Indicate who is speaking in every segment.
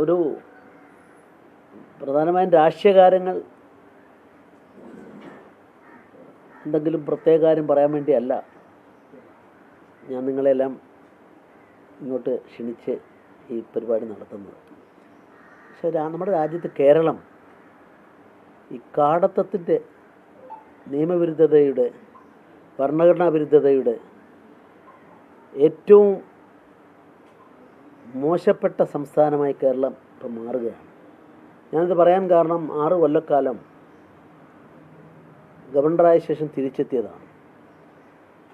Speaker 1: ഒരു പ്രധാനമായും രാഷ്ട്രീയ കാര്യങ്ങൾ എന്തെങ്കിലും പ്രത്യേക കാര്യം പറയാൻ വേണ്ടിയല്ല ഞാൻ നിങ്ങളെല്ലാം ഇങ്ങോട്ട് ക്ഷണിച്ച് ഈ പരിപാടി നടത്തുന്നത്. പക്ഷേ നമ്മുടെ രാജ്യത്ത് കേരളം ഈ കാടത്തത്തിൻ്റെ നിയമവിരുദ്ധതയുടെ ഭരണഘടനാ വിരുദ്ധതയുടെ ഏറ്റവും മോശപ്പെട്ട സംസ്ഥാനമായി കേരളം ഇപ്പം മാറുകയാണ്. ഞാനിത് പറയാൻ കാരണം 6 കൊല്ലക്കാലം ഗവർണറായ ശേഷം തിരിച്ചെത്തിയതാണ്.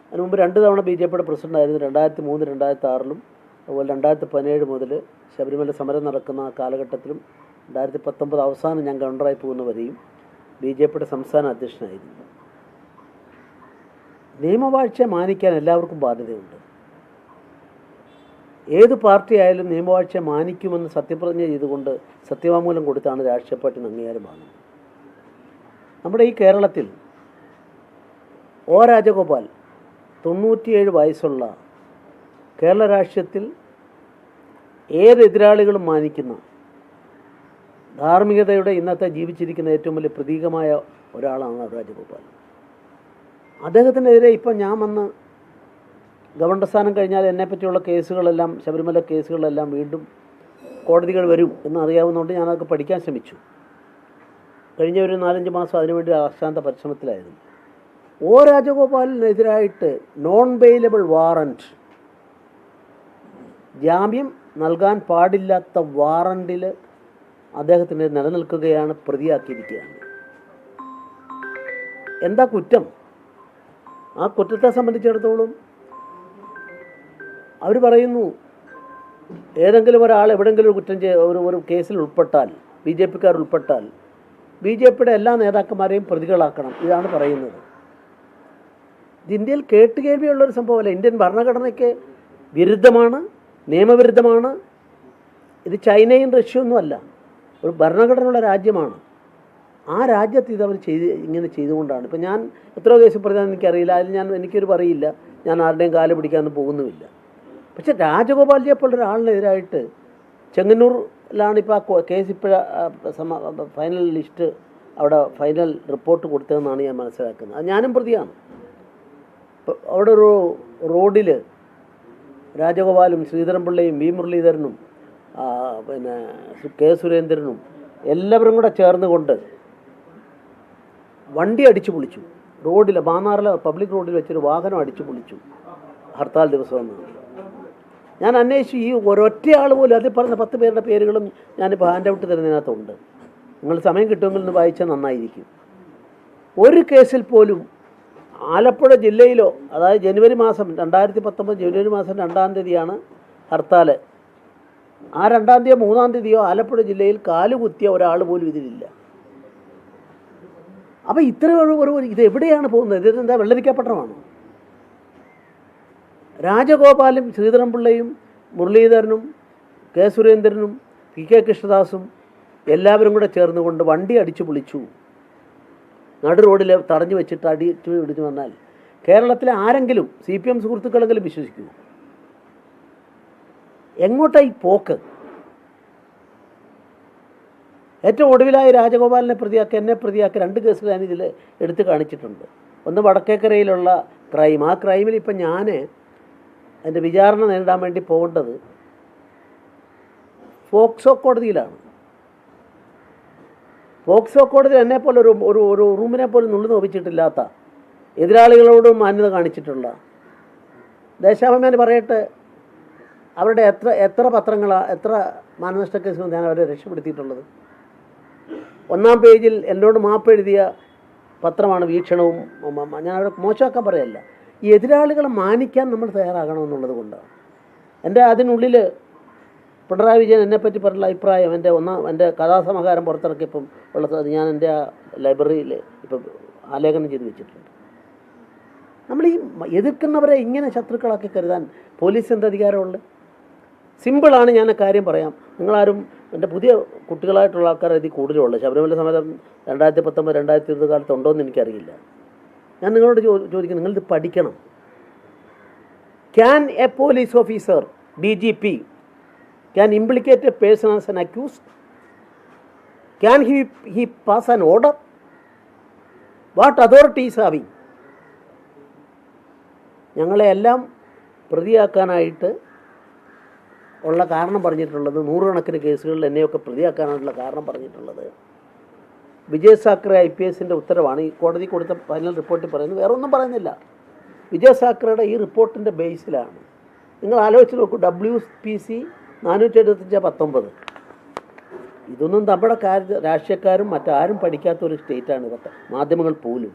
Speaker 1: അതിന് മുമ്പ് 2 തവണ BJPയുടെ പ്രസിഡൻ്റായിരുന്നു. 2003, 2006 അതുപോലെ 2017 മുതൽ ശബരിമല സമരം നടക്കുന്ന ആ കാലഘട്ടത്തിലും 2019 അവസാനം ഞാൻ ഗവർണറായി പോകുന്നവരെയും BJPയുടെ സംസ്ഥാന അധ്യക്ഷനായിരുന്നു. നിയമവാഴ്ചയെ മാനിക്കാൻ എല്ലാവർക്കും ബാധ്യതയുണ്ട്. ഏത് പാർട്ടി ആയാലും നിയമവാഴ്ചയെ മാനിക്കുമെന്ന് സത്യപ്രതിജ്ഞ ചെയ്തുകൊണ്ട് സത്യവാങ്മൂലം കൊടുത്താണ് രാഷ്ട്രീയ പാർട്ടിന് അംഗീകാരം വാങ്ങുന്നത്. നമ്മുടെ ഈ കേരളത്തിൽ രാജഗോപാൽ 97 വയസ്സുള്ള കേരള രാഷ്ട്രീയത്തിൽ ഏത് എതിരാളികളും മാനിക്കുന്ന ധാർമ്മികതയുടെ ഇന്നത്തെ ജീവിച്ചിരിക്കുന്ന ഏറ്റവും വലിയ പ്രതീകമായ ഒരാളാണ് രാജഗോപാൽ. അദ്ദേഹത്തിനെതിരെ ഇപ്പം ഞാൻ വന്ന് ഗവർണർ സ്ഥാനം കഴിഞ്ഞാൽ എന്നെപ്പറ്റിയുള്ള കേസുകളെല്ലാം, ശബരിമല കേസുകളെല്ലാം വീണ്ടും കോടതികൾ വരും എന്നറിയാവുന്നതുകൊണ്ട് ഞാനതൊക്കെ പഠിക്കാൻ ശ്രമിച്ചു. കഴിഞ്ഞ ഒരു 4-5 മാസം അതിനുവേണ്ടി അശാന്ത പരിശ്രമത്തിലായിരുന്നു. രാജഗോപാലിനെതിരായിട്ട് നോൺ ബെയിലബിൾ വാറൻറ്റ്, ജാമ്യം നൽകാൻ പാടില്ലാത്ത വാറൻറ്റിൽ അദ്ദേഹത്തിന് നിലനിൽക്കുകയാണ്, പ്രതിയാക്കിയിരിക്കുകയാണ്. എന്താ കുറ്റം? ആ കുറ്റത്തെ സംബന്ധിച്ചിടത്തോളം അവർ പറയുന്നു, ഏതെങ്കിലും ഒരാൾ എവിടെയെങ്കിലും ഒരു കുറ്റം ഒരു കേസിൽ ഉൾപ്പെട്ടാൽ, BJPക്കാർ ഉൾപ്പെട്ടാൽ BJPയുടെ എല്ലാ നേതാക്കന്മാരെയും പ്രതികളാക്കണം. ഇതാണ് പറയുന്നത്. ഇത് ഇന്ത്യയിൽ കേട്ടുകേൾവിയുള്ളൊരു സംഭവമല്ല. ഇന്ത്യൻ ഭരണഘടനയ്ക്ക് വിരുദ്ധമാണ്, നിയമവിരുദ്ധമാണ്. ഇത് ചൈനയും റഷ്യയൊന്നുമല്ല, ഒരു ഭരണഘടനയുള്ള രാജ്യമാണ്. ആ രാജ്യത്ത് ഇതവർ ഇങ്ങനെ ചെയ്തുകൊണ്ടാണ്. ഇപ്പം ഞാൻ എത്രയോ കേസ് പറഞ്ഞാൽ എനിക്കറിയില്ല, അതിൽ എനിക്കൊരു പറയില്ല, ഞാൻ ആരുടെയും കാല് പിടിക്കാനൊന്നും പോകുന്നുമില്ല. പക്ഷേ രാജഗോപാൽജിയെ പോലൊരാളിനെതിരായിട്ട് ചെങ്ങന്നൂരിലാണ് ഇപ്പോൾ ആ കേസ് ഫൈനൽ ലിസ്റ്റ്, അവിടെ ഫൈനൽ റിപ്പോർട്ട് കൊടുത്തതെന്നാണ് ഞാൻ മനസ്സിലാക്കുന്നത്. അത് ഞാനും പ്രതിയാണ്. അവിടെ ഒരു റോഡിൽ രാജഗോപാലും ശ്രീധരൻപിള്ളയും V. മുരളീധരനും പിന്നെ K. സുരേന്ദ്രനും എല്ലാവരും കൂടെ ചേർന്നുകൊണ്ട് വണ്ടി അടിച്ചു പൊളിച്ചു. റോഡിൽ മാന്നാറിലെ പബ്ലിക് റോഡിൽ വെച്ചൊരു വാഹനം അടിച്ചു പൊളിച്ചു ഹർത്താൽ ദിവസമെന്നാണ്. ഞാൻ അന്വേഷിച്ചു. ഈ ഒരൊറ്റ ആൾ പോലും, അതിൽ പറഞ്ഞ 10 പേരുടെ പേരുകളും ഞാനിപ്പോൾ ഹാൻഡ് ഔട്ട് തരുന്നതിനകത്തുണ്ട്. നിങ്ങൾ സമയം കിട്ടുമെങ്കിൽ ഒന്ന് വായിച്ചാൽ നന്നായിരിക്കും. ഒരു കേസിൽ പോലും ആലപ്പുഴ ജില്ലയിലോ, അതായത് ജനുവരി മാസം 2019 ജനുവരി മാസം 2-ാം തീയതിയാണ് ഹർത്താൽ. ആ 2-ാം തീയതിയോ 3-ാം തീയതിയോ ആലപ്പുഴ ജില്ലയിൽ കാലുകുത്തിയ ഒരാൾ പോലും ഇതിലില്ല. അപ്പോൾ ഇത്ര ഇത് എവിടെയാണ് പോകുന്നത്? ഇതെന്താ വെള്ളരിക്കപ്പട്ടണമാണോ? രാജഗോപാലും ശ്രീധരൻപിള്ളയും മുരളീധരനും K. സുരേന്ദ്രനും K. കൃഷ്ണദാസും എല്ലാവരും കൂടെ ചേർന്നുകൊണ്ട് വണ്ടി അടിച്ചു പൊളിച്ചു. നടു റോഡിൽ തടഞ്ഞു വെച്ചിട്ട് അടിച്ചു പിടിച്ചു വന്നാൽ കേരളത്തിലെ ആരെങ്കിലും, CPM സുഹൃത്തുക്കളെങ്കിലും വിശ്വസിക്കുമോ? എങ്ങോട്ടായി പോക്ക്? ഏറ്റവും ഒടുവിലായി രാജഗോപാലിനെ പ്രതിയാക്കി, എന്നെ പ്രതിയാക്കി 2 കേസുകൾ ഞാനിതിൽ എടുത്തു കാണിച്ചിട്ടുണ്ട്. ഒന്ന് വടക്കേക്കരയിലുള്ള ക്രൈം. ആ ക്രൈമിൽ ഇപ്പം ഞാൻ അതിൻ്റെ വിചാരണ നേരിടാൻ വേണ്ടി പോകേണ്ടത് പോക്സോ കോടതിയിലാണ്. പോക്സോ കോടതിയിൽ എന്നെപ്പോലെ ഒരു റൂമിനെ പോലും നുള്ളു നോപ്പിച്ചിട്ടില്ലാത്ത, എതിരാളികളോടും മാന്യത കാണിച്ചിട്ടുള്ള, ദേശാഭിമാനി പറയട്ടെ, അവരുടെ എത്ര പത്രങ്ങളാണ്, എത്ര മാനനഷ്ട കേസുകൾ ഞാൻ അവരെ രക്ഷപ്പെടുത്തിയിട്ടുള്ളത്. 1-ാം പേജിൽ എന്നോട് മാപ്പ് എഴുതിയ പത്രമാണ് വീക്ഷണവും. ഞാൻ അവരെ മോശമാക്കാൻ പറയല്ല. ഈ എതിരാളികളെ മാനിക്കാൻ നമ്മൾ തയ്യാറാകണമെന്നുള്ളത് കൊണ്ടാണ്. അതിനുള്ളിൽ പിണറായി വിജയൻ എന്നെപ്പറ്റി പറഞ്ഞ അഭിപ്രായം എൻ്റെ കഥാസമാഹാരം പുറത്തിറക്കിയപ്പം ഉള്ളത് ഞാൻ എൻ്റെ ആ ലൈബ്രറിയിൽ ഇപ്പം ആലേഖനം ചെയ്ത് വെച്ചിട്ടുണ്ട്. നമ്മൾ ഈ എതിർക്കുന്നവരെ ഇങ്ങനെ ശത്രുക്കളാക്കി കരുതാൻ പോലീസ് എന്ത് അധികാരമുള്ളത്? സിമ്പിളാണ്. ഞാൻ കാര്യം പറയാം. നിങ്ങളാരും എൻ്റെ പുതിയ കുട്ടികളായിട്ടുള്ള ആൾക്കാർ ഇതിൽ കൂടുതലുള്ളത്. ശബരിമല സമരം 2019 2020 കാലത്ത് ഉണ്ടോയെന്ന് എനിക്കറിയില്ല. ഞാൻ നിങ്ങളോട് ചോദിക്കുന്നു, നിങ്ങളിത് പഠിക്കണം. Can A police officer, DGP, Can implicate a person as an accused? Can he pass an order? What authority is having? ഞങ്ങളെല്ലാം പ്രതിയാക്കാനായിട്ട് ഉള്ള കാരണം പറഞ്ഞിട്ടുള്ളത്, നൂറുകണക്കിന് കേസുകളിൽ എന്നെയൊക്കെ പ്രതിയാക്കാനായിട്ടുള്ള കാരണം പറഞ്ഞിട്ടുള്ളത് വിജയ് സാക്കറെ IPSൻ്റെ ഉത്തരവാണ്. ഈ കോടതി കൊടുത്ത ഫൈനൽ റിപ്പോർട്ടിൽ പറയുന്നത്, വേറെ ഒന്നും പറയുന്നില്ല. വിജയ് സാക്കറയുടെ ഈ റിപ്പോർട്ടിൻ്റെ ബേസിലാണ്. നിങ്ങൾ ആലോചിച്ച് നോക്കൂ, WPC 475/19. ഇതൊന്നും നമ്മുടെ രാഷ്ട്രീയക്കാരും മറ്റാരും പഠിക്കാത്ത ഒരു സ്റ്റേറ്റാണ് ഇതൊക്കെ, മാധ്യമങ്ങൾ പോലും.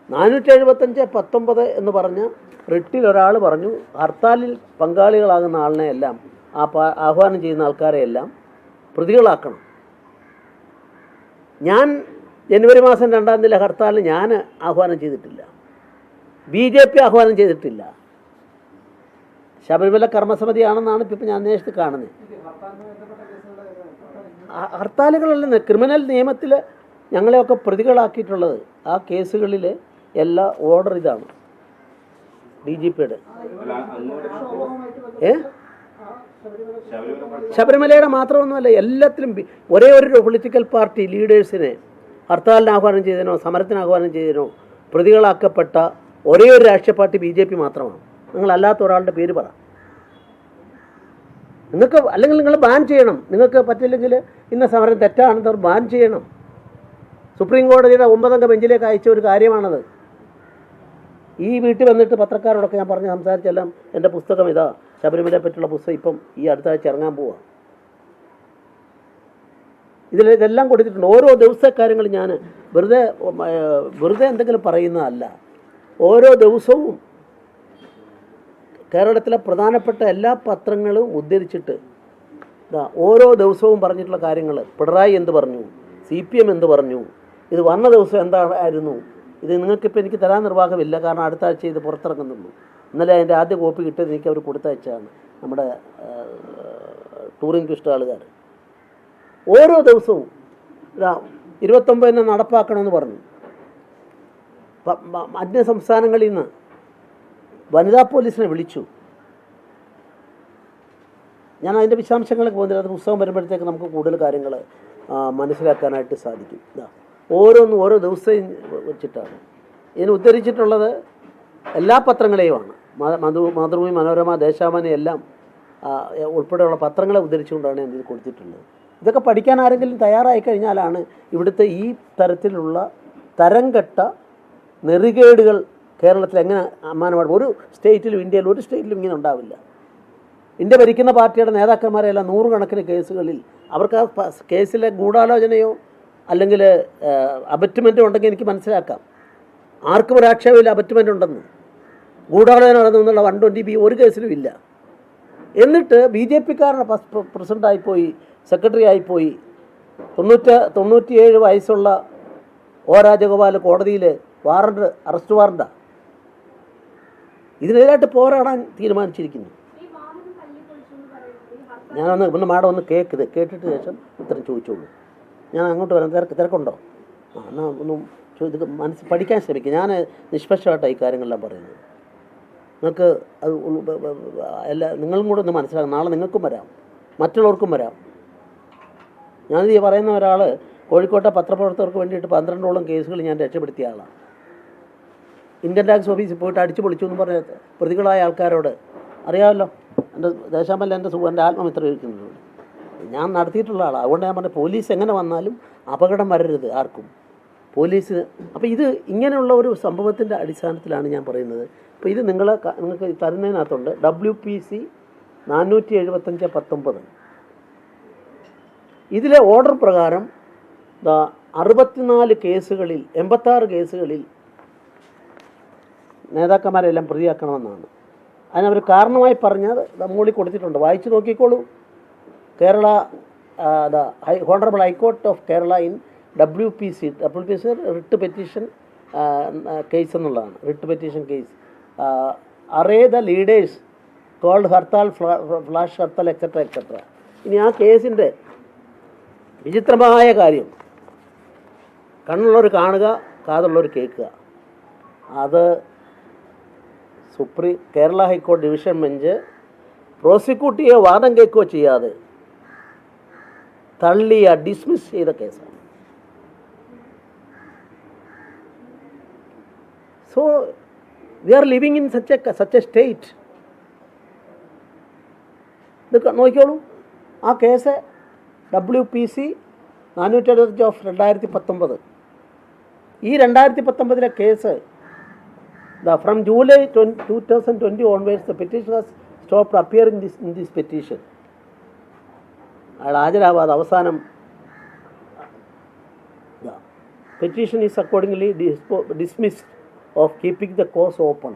Speaker 1: 475/19 എന്ന് പറഞ്ഞ റിട്ടിൽ ഒരാൾ പറഞ്ഞു ഹർത്താലിൽ പങ്കാളികളാകുന്ന ആളിനെ എല്ലാം, ആഹ്വാനം ചെയ്യുന്ന ആൾക്കാരെയെല്ലാം പ്രതികളാക്കണം. ഞാൻ ജനുവരി മാസം 2-ാം തീയതി ഹർത്താലിന് ഞാൻ ആഹ്വാനം ചെയ്തിട്ടില്ല, BJP ആഹ്വാനം ചെയ്തിട്ടില്ല. ശബരിമല കർമ്മസമിതിയാണെന്നാണ് ഇപ്പം ഞാൻ അന്വേഷിച്ച് കാണുന്നത്. ഹർത്താലുകളല്ല, ക്രിമിനൽ നിയമത്തിൽ ഞങ്ങളെയൊക്കെ പ്രതികളാക്കിയിട്ടുള്ളത് ആ കേസുകളിൽ എല്ലാ ഓർഡർ ഇതാണ് DGPയുടെ. ശബരിമലയുടെ മാത്രമൊന്നുമല്ല, എല്ലാത്തിലും ഒരേ ഒരു പൊളിറ്റിക്കൽ പാർട്ടി ലീഡേഴ്സിനെ ഹർത്താലിന് ആഹ്വാനം ചെയ്തതിനോ സമരത്തിന് ആഹ്വാനം ചെയ്തതിനോ പ്രതികളാക്കപ്പെട്ട ഒരേ ഒരു രാഷ്ട്രീയ പാർട്ടി BJP മാത്രമാണ്. നിങ്ങളല്ലാത്ത ഒരാളുടെ പേര് പറ. നിങ്ങൾക്ക് അല്ലെങ്കിൽ നിങ്ങൾ ബാൻ ചെയ്യണം. നിങ്ങൾക്ക് പറ്റില്ലെങ്കിൽ ഇന്ന സമരം തെറ്റാണെന്ന് ബാൻ ചെയ്യണം. സുപ്രീം കോടതിയുടെ 9-അംഗ ബെഞ്ചിലേക്ക് അയച്ച ഒരു കാര്യമാണത്. ഈ വീട്ടിൽ വന്നിട്ട് പത്രക്കാരോടൊക്കെ ഞാൻ പറഞ്ഞ് സംസാരിച്ചെല്ലാം എൻ്റെ പുസ്തകം ഇതാ, ശബരിമലയെ പറ്റിയുള്ള പുസ്തകം ഇപ്പം ഈ അടുത്ത ആഴ്ച ഇറങ്ങാൻ പോവാം. ഇതെല്ലാം കൊടുത്തിട്ടുണ്ട്. ഓരോ ദിവസത്തെ കാര്യങ്ങൾ ഞാൻ വെറുതെ എന്തെങ്കിലും പറയുന്നതല്ല. ഓരോ ദിവസവും കേരളത്തിലെ പ്രധാനപ്പെട്ട എല്ലാ പത്രങ്ങളും ഉദ്ധരിച്ചിട്ട് ഓരോ ദിവസവും പറഞ്ഞിട്ടുള്ള കാര്യങ്ങൾ, പിണറായി എന്ത് പറഞ്ഞു, CPM എന്ത് പറഞ്ഞു, ഇത് വന്ന ദിവസം എന്തായിരുന്നു, ഇത് നിങ്ങൾക്കിപ്പോൾ എനിക്ക് തരാൻ നിർവാഹമില്ല, കാരണം അടുത്ത ആഴ്ച ഇത് പുറത്തിറങ്ങുന്നുള്ളൂ. ഇന്നലെ അതിൻ്റെ ആദ്യ കോപ്പി കിട്ടിയത് എനിക്ക് അവർ കൊടുത്തയച്ചാണ്, നമ്മുടെ ടൂറിംഗ് ആളുകാർ. ഓരോ ദിവസവും 29 നടപ്പാക്കണമെന്ന് പറഞ്ഞു. അന്യ സംസ്ഥാനങ്ങളിൽ നിന്ന് വനിതാ പോലീസിനെ വിളിച്ചു. ഞാൻ അതിൻ്റെ വിശദാംശങ്ങളൊക്കെ പോകുന്നില്ല, അത് പുസ്തകം വരുമ്പോഴത്തേക്ക് നമുക്ക് കൂടുതൽ കാര്യങ്ങൾ മനസ്സിലാക്കാനായിട്ട് സാധിക്കും. ഓരോന്നും ഓരോ ദിവസവും വെച്ചിട്ടാണ് ഇതിന് ഉദ്ധരിച്ചിട്ടുള്ളത്. എല്ലാ പത്രങ്ങളെയുമാണ്, മാതൃഭൂമി, മനോരമ, ദേശാഭിമാനി എല്ലാം ഉൾപ്പെടെയുള്ള പത്രങ്ങളെ ഉദ്ധരിച്ചുകൊണ്ടാണ് ഞാൻ ഇത് കൊടുത്തിട്ടുള്ളത്. ഇതൊക്കെ പഠിക്കാൻ ആരെങ്കിലും തയ്യാറായി കഴിഞ്ഞാലാണ് ഇവിടുത്തെ ഈ തരത്തിലുള്ള തരംകെട്ട നെറികേടുകൾ കേരളത്തിൽ എങ്ങനെ അമ്മാനമാണ്. ഒരു സ്റ്റേറ്റിലും, ഇന്ത്യയിൽ ഒരു സ്റ്റേറ്റിലും ഇങ്ങനെ ഉണ്ടാവില്ല. ഇന്ത്യ ഭരിക്കുന്ന പാർട്ടിയുടെ നേതാക്കന്മാരെല്ലാം നൂറുകണക്കിന് കേസുകളിൽ അവർക്ക് ആ കേസിലെ ഗൂഢാലോചനയോ അല്ലെങ്കിൽ അബറ്റ്മെൻറ്റോ ഉണ്ടെങ്കിൽ എനിക്ക് മനസ്സിലാക്കാം. ആർക്കും ഒരു ആക്ഷേപമില്ല അബറ്റ്മെൻ്റ് ഉണ്ടെന്ന്. ഗൂഢാലോചന നടന്നുള്ള 120B ഒരു കേസിലും ഇല്ല. എന്നിട്ട് BJPക്കാരൻ്റെ പ്രസിഡൻ്റായിപ്പോയി, സെക്രട്ടറി ആയിപ്പോയി. 97 വയസ്സുള്ള O രാജഗോപാൽ കോടതിയിൽ വാറണ്ട്, അറസ്റ്റ് വാറണ്ടാണ്. ഇതിനെതിരായിട്ട് പോരാടാൻ തീരുമാനിച്ചിരിക്കുന്നു. ഞാനൊന്ന് പിന്നെ മാഡം ഒന്ന് കേട്ടിട്ട് ശേഷം ഉത്തരം ചോദിച്ചോളൂ. ഞാൻ അങ്ങോട്ട് വരാൻ തിരക്കുണ്ടോ? എന്നാൽ ഒന്നും ഇത് പഠിക്കാൻ ശ്രമിക്കുക. ഞാൻ നിഷ്പക്ഷമായിട്ടാണ് ഈ കാര്യങ്ങളെല്ലാം പറയുന്നത്. നിങ്ങൾക്ക് അത് നിങ്ങളും കൂടെ ഒന്ന് മനസ്സിലാക്കാം. നാളെ നിങ്ങൾക്കും വരാം, മറ്റുള്ളവർക്കും വരാം. ഞാനിത് പറയുന്ന ഒരാൾ കോഴിക്കോട്ടെ പത്രപ്രവർത്തകർക്ക് വേണ്ടിയിട്ട് 12ഓളം കേസുകൾ ഞാൻ രക്ഷപ്പെടുത്തിയ ആളാണ്. ഇൻകം ടാക്സ് ഓഫീസിൽ പോയിട്ട് അടിച്ചു പൊളിച്ചു എന്ന് പറഞ്ഞ പ്രതികളായ ആൾക്കാരോട് അറിയാമല്ലോ. എൻ്റെ ദേശാമല്ല എൻ്റെ ആത്മമിത്രം ഇരിക്കുന്നുണ്ട്. ഞാൻ നടത്തിയിട്ടുള്ള ആളാണ്. അതുകൊണ്ട് ഞാൻ പറഞ്ഞത് പോലീസ് എങ്ങനെ വന്നാലും അപകടം വരരുത് ആർക്കും. പോലീസ് അപ്പോൾ ഇത് ഇങ്ങനെയുള്ള ഒരു സംഭവത്തിൻ്റെ അടിസ്ഥാനത്തിലാണ് ഞാൻ പറയുന്നത്. അപ്പോൾ ഇത് നിങ്ങൾക്ക് തരുന്നതിനകത്തുണ്ട് WPC 475/19. ഇതിലെ ഓർഡർ പ്രകാരം 64 കേസുകളിൽ 86 കേസുകളിൽ നേതാക്കന്മാരെല്ലാം പ്രതിയാക്കണമെന്നാണ്. അതിനവർ കാരണമായി പറഞ്ഞത് മുകളിൽ കൊടുത്തിട്ടുണ്ട്, വായിച്ചു നോക്കിക്കോളൂ. Kerala honourable high court of Kerala in WPC writ petition case എന്നുള്ളതാണ്. Writ petition case are the leaders called hartal, flash hartal, etcetera. ഇനി ആ കേസിൻ്റെ വിചിത്രമായ കാര്യം, കണ്ണുള്ളവർ കാണുക, കാതുള്ളവർ കേൾക്കുക. അത് കേരള ഹൈക്കോടതി ഡിവിഷൻ ബെഞ്ച് പ്രോസിക്യൂട്ട് ചെയ്യുകയോ വാദം കേൾക്കുകയോ ചെയ്യാതെ തള്ളിയ ഡിസ്മിസ് ചെയ്ത കേസാണ്. So we are living in such A state. ഇത് നോക്കിക്കോളൂ, ആ കേസ് WPC 475 ഓഫ് 2019. ഈ 2019 case from July 2020 onwards the petitioners stopped appearing in this petition. അയാൾ ഹാജരാവാതെ അവസാനം petition is accordingly dismissed of keeping the cause open.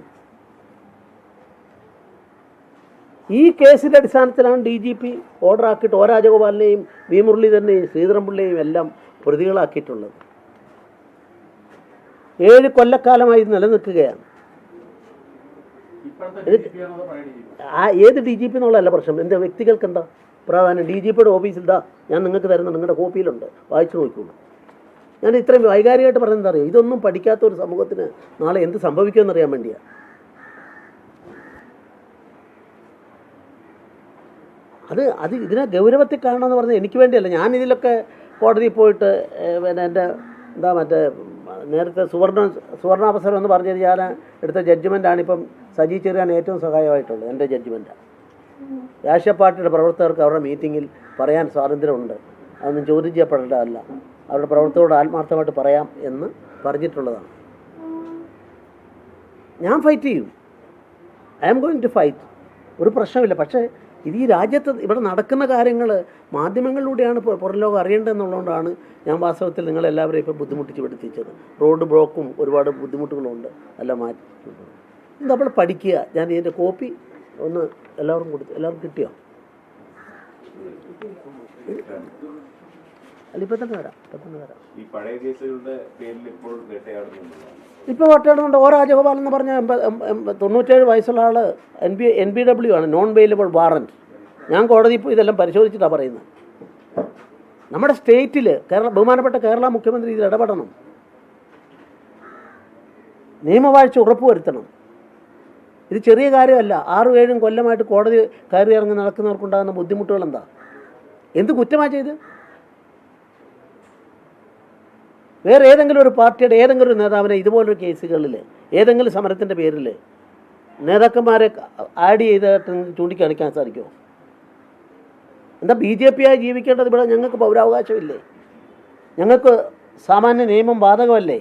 Speaker 1: ഈ കേസിൻ്റെ അടിസ്ഥാനത്തിലാണ് DGP order ആക്കിയിട്ട് ഒ രാജഗോപാലിനെയും വി മുരളീധരനെയും ശ്രീധരൻപിള്ളയെയും എല്ലാം പ്രതികളാക്കിയിട്ടുള്ളത്. 7 കൊല്ലക്കാലമായി നിലനിൽക്കുകയാണ്. ഏത് DGP എന്നുള്ളതല്ല പ്രശ്നം. എൻ്റെ വ്യക്തികൾക്ക് എന്താ പ്രാധാന്യം? DGPയുടെ ഓഫീസിൽ ഞാൻ നിങ്ങൾക്ക് തരുന്ന നിങ്ങളുടെ കോപ്പിയിലുണ്ട്, വായിച്ചു നോക്കിക്കോളൂ. ഞാൻ ഇത്രയും വൈകാരികമായിട്ട് പറഞ്ഞത് എന്താ അറിയാം, ഇതൊന്നും പഠിക്കാത്ത ഒരു സമൂഹത്തിന് നാളെ എന്ത് സംഭവിക്കുമെന്നറിയാൻ വേണ്ടിയാണ്. അത് ഇതിനെ ഗൗരവത്തിൽ കാണണമെന്ന് പറഞ്ഞാൽ എനിക്ക് വേണ്ടിയല്ല. ഞാനിതിലൊക്കെ കോടതിയിൽ പോയിട്ട് പിന്നെ എൻ്റെ നേരത്തെ സുവർണാവസരം എന്ന് പറഞ്ഞത് ഞാൻ എടുത്ത ജഡ്ജ്മെൻറ്റാണ് ഇപ്പം സജി ചെറിയാൻ ഏറ്റവും സഹായമായിട്ടുള്ളത്. എൻ്റെ ജഡ്ജ്മെൻറ്റാണ്. രാഷ്ട്രീയ പാർട്ടിയുടെ പ്രവർത്തകർക്ക് അവരുടെ മീറ്റിങ്ങിൽ പറയാൻ സ്വാതന്ത്ര്യമുണ്ട്, അതൊന്നും ചോദ്യം ചെയ്യപ്പെടേണ്ടതല്ല, അവരുടെ പ്രവർത്തകരോട് ആത്മാർത്ഥമായിട്ട് പറയാം എന്ന് പറഞ്ഞിട്ടുള്ളതാണ്. ഞാൻ ഫൈറ്റ് ചെയ്യും, I am going to fight, ഒരു പ്രശ്നമില്ല. പക്ഷേ ഈ രാജ്യത്ത് ഇവിടെ നടക്കുന്ന കാര്യങ്ങൾ മാധ്യമങ്ങളിലൂടെയാണ് പുറം ലോകം അറിയേണ്ടതെന്നുള്ളതുകൊണ്ടാണ് ഞാൻ വാസ്തവത്തിൽ നിങ്ങളെല്ലാവരെയും ഇപ്പോൾ ബുദ്ധിമുട്ടിച്ച് പഠിപ്പിച്ചത്. റോഡ് ബ്ലോക്കും ഒരുപാട് ബുദ്ധിമുട്ടുകളുണ്ട്, എല്ലാം മാറ്റിയിട്ടുണ്ട്. ഇത് നമ്മൾ പഠിക്കുക. ഞാൻ ഇതിൻ്റെ കോപ്പി ഒന്ന് എല്ലാവർക്കും കിട്ടിയോ? അല്ല, ഇപ്പം തന്നെ വരാം. ഇപ്പോൾ ഒറ്റയാടുന്നുണ്ട്. ഒ രാജഗോപാൽ എന്ന് പറഞ്ഞ 97 വയസ്സുള്ള ആൾ NBW ആണ്, നോൺ ബെയിലബിൾ വാറൻറ്റ്. ഞാൻ കോടതിയിൽ പോയി ഇതെല്ലാം പരിശോധിച്ചിട്ടാണ് പറയുന്നത്. നമ്മുടെ സ്റ്റേറ്റിൽ ബഹുമാനപ്പെട്ട കേരള മുഖ്യമന്ത്രി ഇതിൽ ഇടപെടണം, നിയമവാഴ്ച ഉറപ്പുവരുത്തണം. ഇത് ചെറിയ കാര്യമല്ല. 6-7 കൊല്ലമായിട്ട് കോടതി കയറി ഇറങ്ങി നടക്കുന്നവർക്കുണ്ടാകുന്ന ബുദ്ധിമുട്ടുകൾ എന്താ? എന്ത് കുറ്റമാണ് ചെയ്ത്? വേറെ ഏതെങ്കിലും ഒരു പാർട്ടിയുടെ ഏതെങ്കിലും ഒരു നേതാവിനെ ഇതുപോലൊരു കേസുകളിൽ ഏതെങ്കിലും സമരത്തിൻ്റെ പേരിൽ നേതാക്കന്മാരെ ആഡ് ചെയ്തിട്ട് ചൂണ്ടിക്കാണിക്കാൻ സാധിക്കുമോ? എന്താ BJP ആയി ജീവിക്കേണ്ടത്? ഇവിടെ ഞങ്ങൾക്ക് പൗരാവകാശമില്ലേ? ഞങ്ങൾക്ക് സാമാന്യ നിയമം ബാധകമല്ലേ?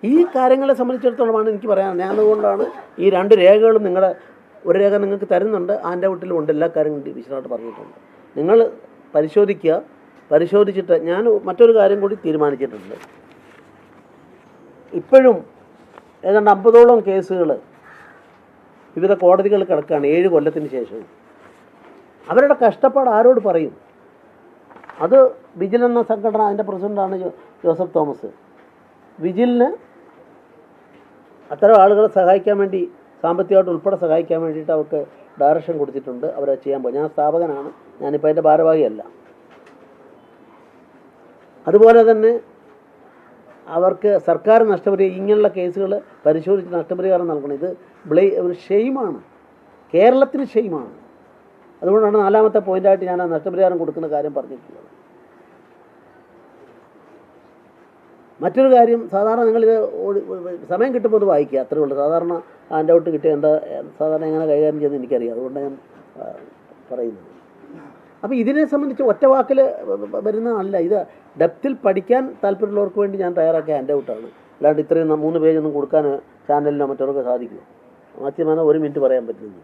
Speaker 1: ഈ കാര്യങ്ങളെ സംബന്ധിച്ചിടത്തോളമാണ് എനിക്ക് പറയാൻ. ഞാൻ അതുകൊണ്ടാണ് ഈ 2 രേഖകളും ഒരു രേഖ നിങ്ങൾക്ക് തരുന്നുണ്ട്, ആൻ്റെ വീട്ടിലും ഉണ്ട്, എല്ലാ കാര്യങ്ങളും വിശദമായിട്ട് പറഞ്ഞിട്ടുണ്ട്. നിങ്ങൾ പരിശോധിച്ചിട്ട് ഞാൻ മറ്റൊരു കാര്യം കൂടി തീരുമാനിച്ചിട്ടുണ്ട്. ഇപ്പോഴും ഏതാണ്ട് 50ഓളം കേസുകൾ വിവിധ കോടതികൾ കിടക്കുകയാണ് 7 കൊല്ലത്തിന് ശേഷം. അവരുടെ കഷ്ടപ്പാട് ആരോട് പറയും? അത് വിജിൽ എന്ന സംഘടന, അതിൻ്റെ പ്രസിഡൻ്റാണ് ജോസഫ് തോമസ്. വിജിലിന് അത്തരം ആളുകളെ സഹായിക്കാൻ വേണ്ടി, സാമ്പത്തികമായിട്ട് ഉൾപ്പെടെ സഹായിക്കാൻ വേണ്ടിയിട്ട് അവർക്ക് ഡയറക്ഷൻ കൊടുത്തിട്ടുണ്ട്. അവരെ ചെയ്യാൻ പോകും. ഞാൻ സ്ഥാപകനാണ്, ഞാനിപ്പോൾ അതിൻ്റെ ഭാരവാഹിയല്ല. അതുപോലെ തന്നെ അവർക്ക് സർക്കാർ നഷ്ടപരിഹാരം, ഇങ്ങനെയുള്ള കേസുകൾ പരിശോധിച്ച് നഷ്ടപരിഹാരം നൽകണം. ഇത് ഒരു ഷെയിമാണ്, കേരളത്തിന് ഷെയിമാണ്. അതുകൊണ്ടാണ് 4ാമത്തെ പോയിൻ്റായിട്ട് ഞാൻ ആ നഷ്ടപരിഹാരം കൊടുക്കുന്ന കാര്യം പറഞ്ഞിട്ടുള്ളത്. മറ്റൊരു കാര്യം, സാധാരണ നിങ്ങളിത് സമയം കിട്ടുമ്പോൾ അത് വായിക്കുക, അത്രേ ഉള്ളൂ. സാധാരണ ഹാൻഡ് ഔട്ട് കിട്ടിയ സാധാരണ എങ്ങനെ കൈകാര്യം ചെയ്യുന്നത് എനിക്കറിയാം, അതുകൊണ്ട് ഞാൻ പറയുന്നത്. അപ്പോൾ ഇതിനെ സംബന്ധിച്ച് ഒറ്റ വാക്കിൽ വരുന്നതല്ല. ഇത് ഡെപ്തിൽ പഠിക്കാൻ താല്പര്യമുള്ളവർക്ക് വേണ്ടി ഞാൻ തയ്യാറാക്കിയ ഹാൻഡ് ഔട്ടാണ്. അല്ലാണ്ട് ഇത്രയും 3 പേജൊന്നും കൊടുക്കാൻ ചാനലിനോ മറ്റവർക്ക് സാധിക്കുമോ? മാക്സിമം 1 മിനിറ്റ് പറയാൻ പറ്റുന്നു,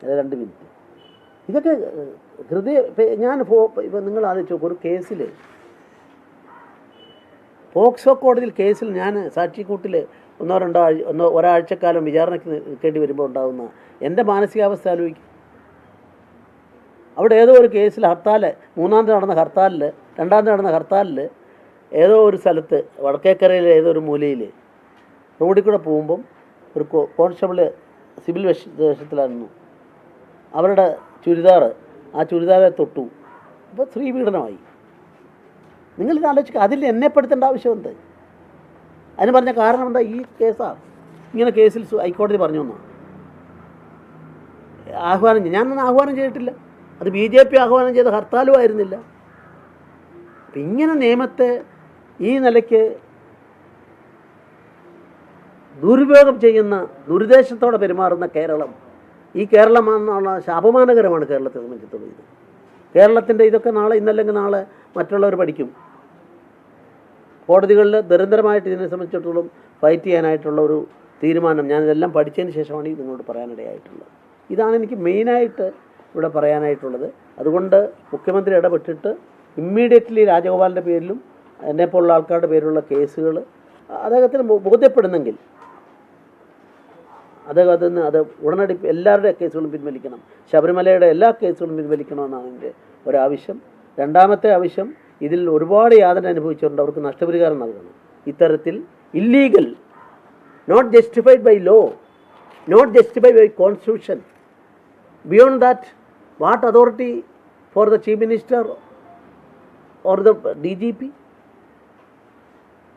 Speaker 1: അല്ല 2 മിനിറ്റ്. ഇതൊക്കെ ഇപ്പം നിങ്ങൾ ആലോചിച്ച് നോക്കും, ഒരു കേസിൽ പോക്സോ കോടതിയിൽ കേസിൽ ഞാൻ സാക്ഷിക്കൂട്ടിൽ ഒരാഴ്ചക്കാലം വിചാരണയ്ക്ക് നിൽക്കേണ്ടി വരുമ്പോൾ ഉണ്ടാകുന്ന എൻ്റെ മാനസികാവസ്ഥ ആലോചിക്കും. അവിടെ ഏതോ ഒരു കേസിൽ മൂന്നാമത് നടന്ന ഹർത്താലിൽ ഏതോ ഒരു സ്ഥലത്ത് വടക്കേക്കരയിലെ ഏതോ ഒരു മൂലയിൽ റോഡിൽ കൂടെ പോകുമ്പം ഒരു കോൺസ്റ്റബിൾ സിവിൽ വേഷത്തിലായിരുന്നു. അവരുടെ ആ ചുരിദാറെ തൊട്ടു. അപ്പോൾ സ്ത്രീപീഡനമായി. നിങ്ങളിത് ആലോചിക്കുക, അതിൽ എന്നെ പെടുത്തേണ്ട ആവശ്യമുണ്ട്. അതിന് പറഞ്ഞ കാരണം എന്താ? ഈ കേസാണ്. ഇങ്ങനെ കേസിൽ ഹൈക്കോടതി പറഞ്ഞു എന്നാണ് ഞാനൊന്നും ആഹ്വാനം ചെയ്തിട്ടില്ല. അത് BJP ആഹ്വാനം ചെയ്ത ഹർത്താലും ആയിരുന്നില്ല. അപ്പം ഇങ്ങനെ നിയമത്തെ ഈ നിലയ്ക്ക് ദുരുപയോഗം ചെയ്യുന്ന, ദുരുദ്ദേശത്തോടെ പെരുമാറുന്ന കേരളം, ഈ കേരളമെന്നുള്ള അപമാനകരമാണ് കേരളത്തെ സംബന്ധിച്ചിടത്തോളം. ഇത് കേരളത്തിൻ്റെ ഇതൊക്കെ നാളെ, ഇന്നല്ലെങ്കിൽ നാളെ മറ്റുള്ളവർ പഠിക്കും. കോടതികളിൽ നിരന്തരമായിട്ട് ഇതിനെ സംബന്ധിച്ചിടത്തോളം ഫൈറ്റ് ചെയ്യാനായിട്ടുള്ള ഒരു തീരുമാനം ഞാനിതെല്ലാം പഠിച്ചതിന് ശേഷമാണ് ഇത് നിങ്ങളോട് പറയാനിടയായിട്ടുള്ളത്. ഇതാണ് എനിക്ക് മെയിനായിട്ട് ഇവിടെ പറയാനായിട്ടുള്ളത്. അതുകൊണ്ട് മുഖ്യമന്ത്രി ഇടപെട്ടിട്ട് ഇമ്മീഡിയറ്റ്ലി രാജഗോപാലിൻ്റെ പേരിലും എന്നെപ്പോലുള്ള ആൾക്കാരുടെ പേരിലുള്ള കേസുകൾ അദ്ദേഹത്തിന് ബോധ്യപ്പെടുന്നെങ്കിൽ അദ്ദേഹത്തിന് അത് ഉടനടി എല്ലാവരുടെ കേസുകളും പിൻവലിക്കണം. ശബരിമലയുടെ എല്ലാ കേസുകളും പിൻവലിക്കണമെന്നാണ് എൻ്റെ ഒരാവശ്യം. രണ്ടാമത്തെ ആവശ്യം, ഇതിൽ ഒരുപാട് യാതന അനുഭവിച്ചിട്ടുണ്ട്, അവർക്ക് നഷ്ടപരിഹാരം നൽകണം. ഇത്തരത്തിൽ illegal, not justified by law, not justified by constitution, beyond that what authority for the chief minister or the DGP?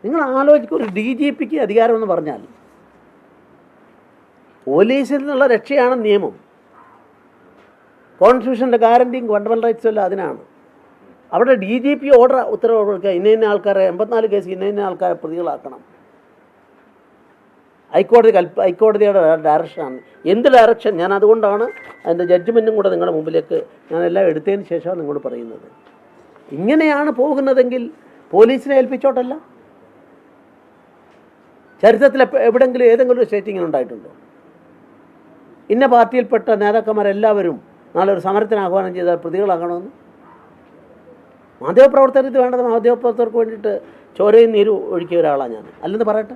Speaker 1: നിങ്ങൾ ആലോചിക്കുക, ഒരു DGPക്ക് അധികാരമെന്ന് പറഞ്ഞാൽ പോലീസിൽ നിന്നുള്ള രക്ഷയാണ് നിയമം. കോൺസ്റ്റിറ്റ്യൂഷൻ്റെ ഗ്യാരണ്ടിയും ഫണ്ടമെൻ്റൽ റൈറ്റ്സും എല്ലാം അതിനാണ്. അവിടെ DGP ഓർഡർ, ഉത്തരവ് കൊടുക്കുക, ഇന്ന ആൾക്കാരെ 84 കേസ് ഇന്ന ആൾക്കാരെ പ്രതികളാക്കണം. ഹൈക്കോടതിയുടെ ഡയറക്ഷനാണ്. എന്ത് ഡയറക്ഷൻ? ഞാൻ അതുകൊണ്ടാണ് അതിൻ്റെ ജഡ്ജ്മെൻറ്റും കൂടെ നിങ്ങളുടെ മുമ്പിലേക്ക് ഞാനെല്ലാം എടുത്തതിന് ശേഷമാണ് നിങ്ങളോട് പറയുന്നത്. ഇങ്ങനെയാണ് പോകുന്നതെങ്കിൽ പോലീസിനെ ഏൽപ്പിച്ചോട്ടല്ല. ചരിത്രത്തിൽ എവിടെയെങ്കിലും ഏതെങ്കിലും ഒരു സ്റ്റേറ്റ് ഇങ്ങനെ ഉണ്ടായിട്ടുണ്ടോ? ഇന്ന പാർട്ടിയിൽപ്പെട്ട നേതാക്കന്മാരെല്ലാവരും നാളെ ഒരു സമരത്തിന് ആഹ്വാനം ചെയ്താൽ പ്രതികളാകണമെന്ന്? മാധ്യമപ്രവർത്തകർ ഇത് വേണ്ടത്, മാധ്യമപ്രവർത്തകർക്ക് വേണ്ടിയിട്ട് ചോരയും നീരും ഒഴുക്കിയ ഒരാളാണ് ഞാൻ, അല്ലെന്ന് പറയട്ടെ.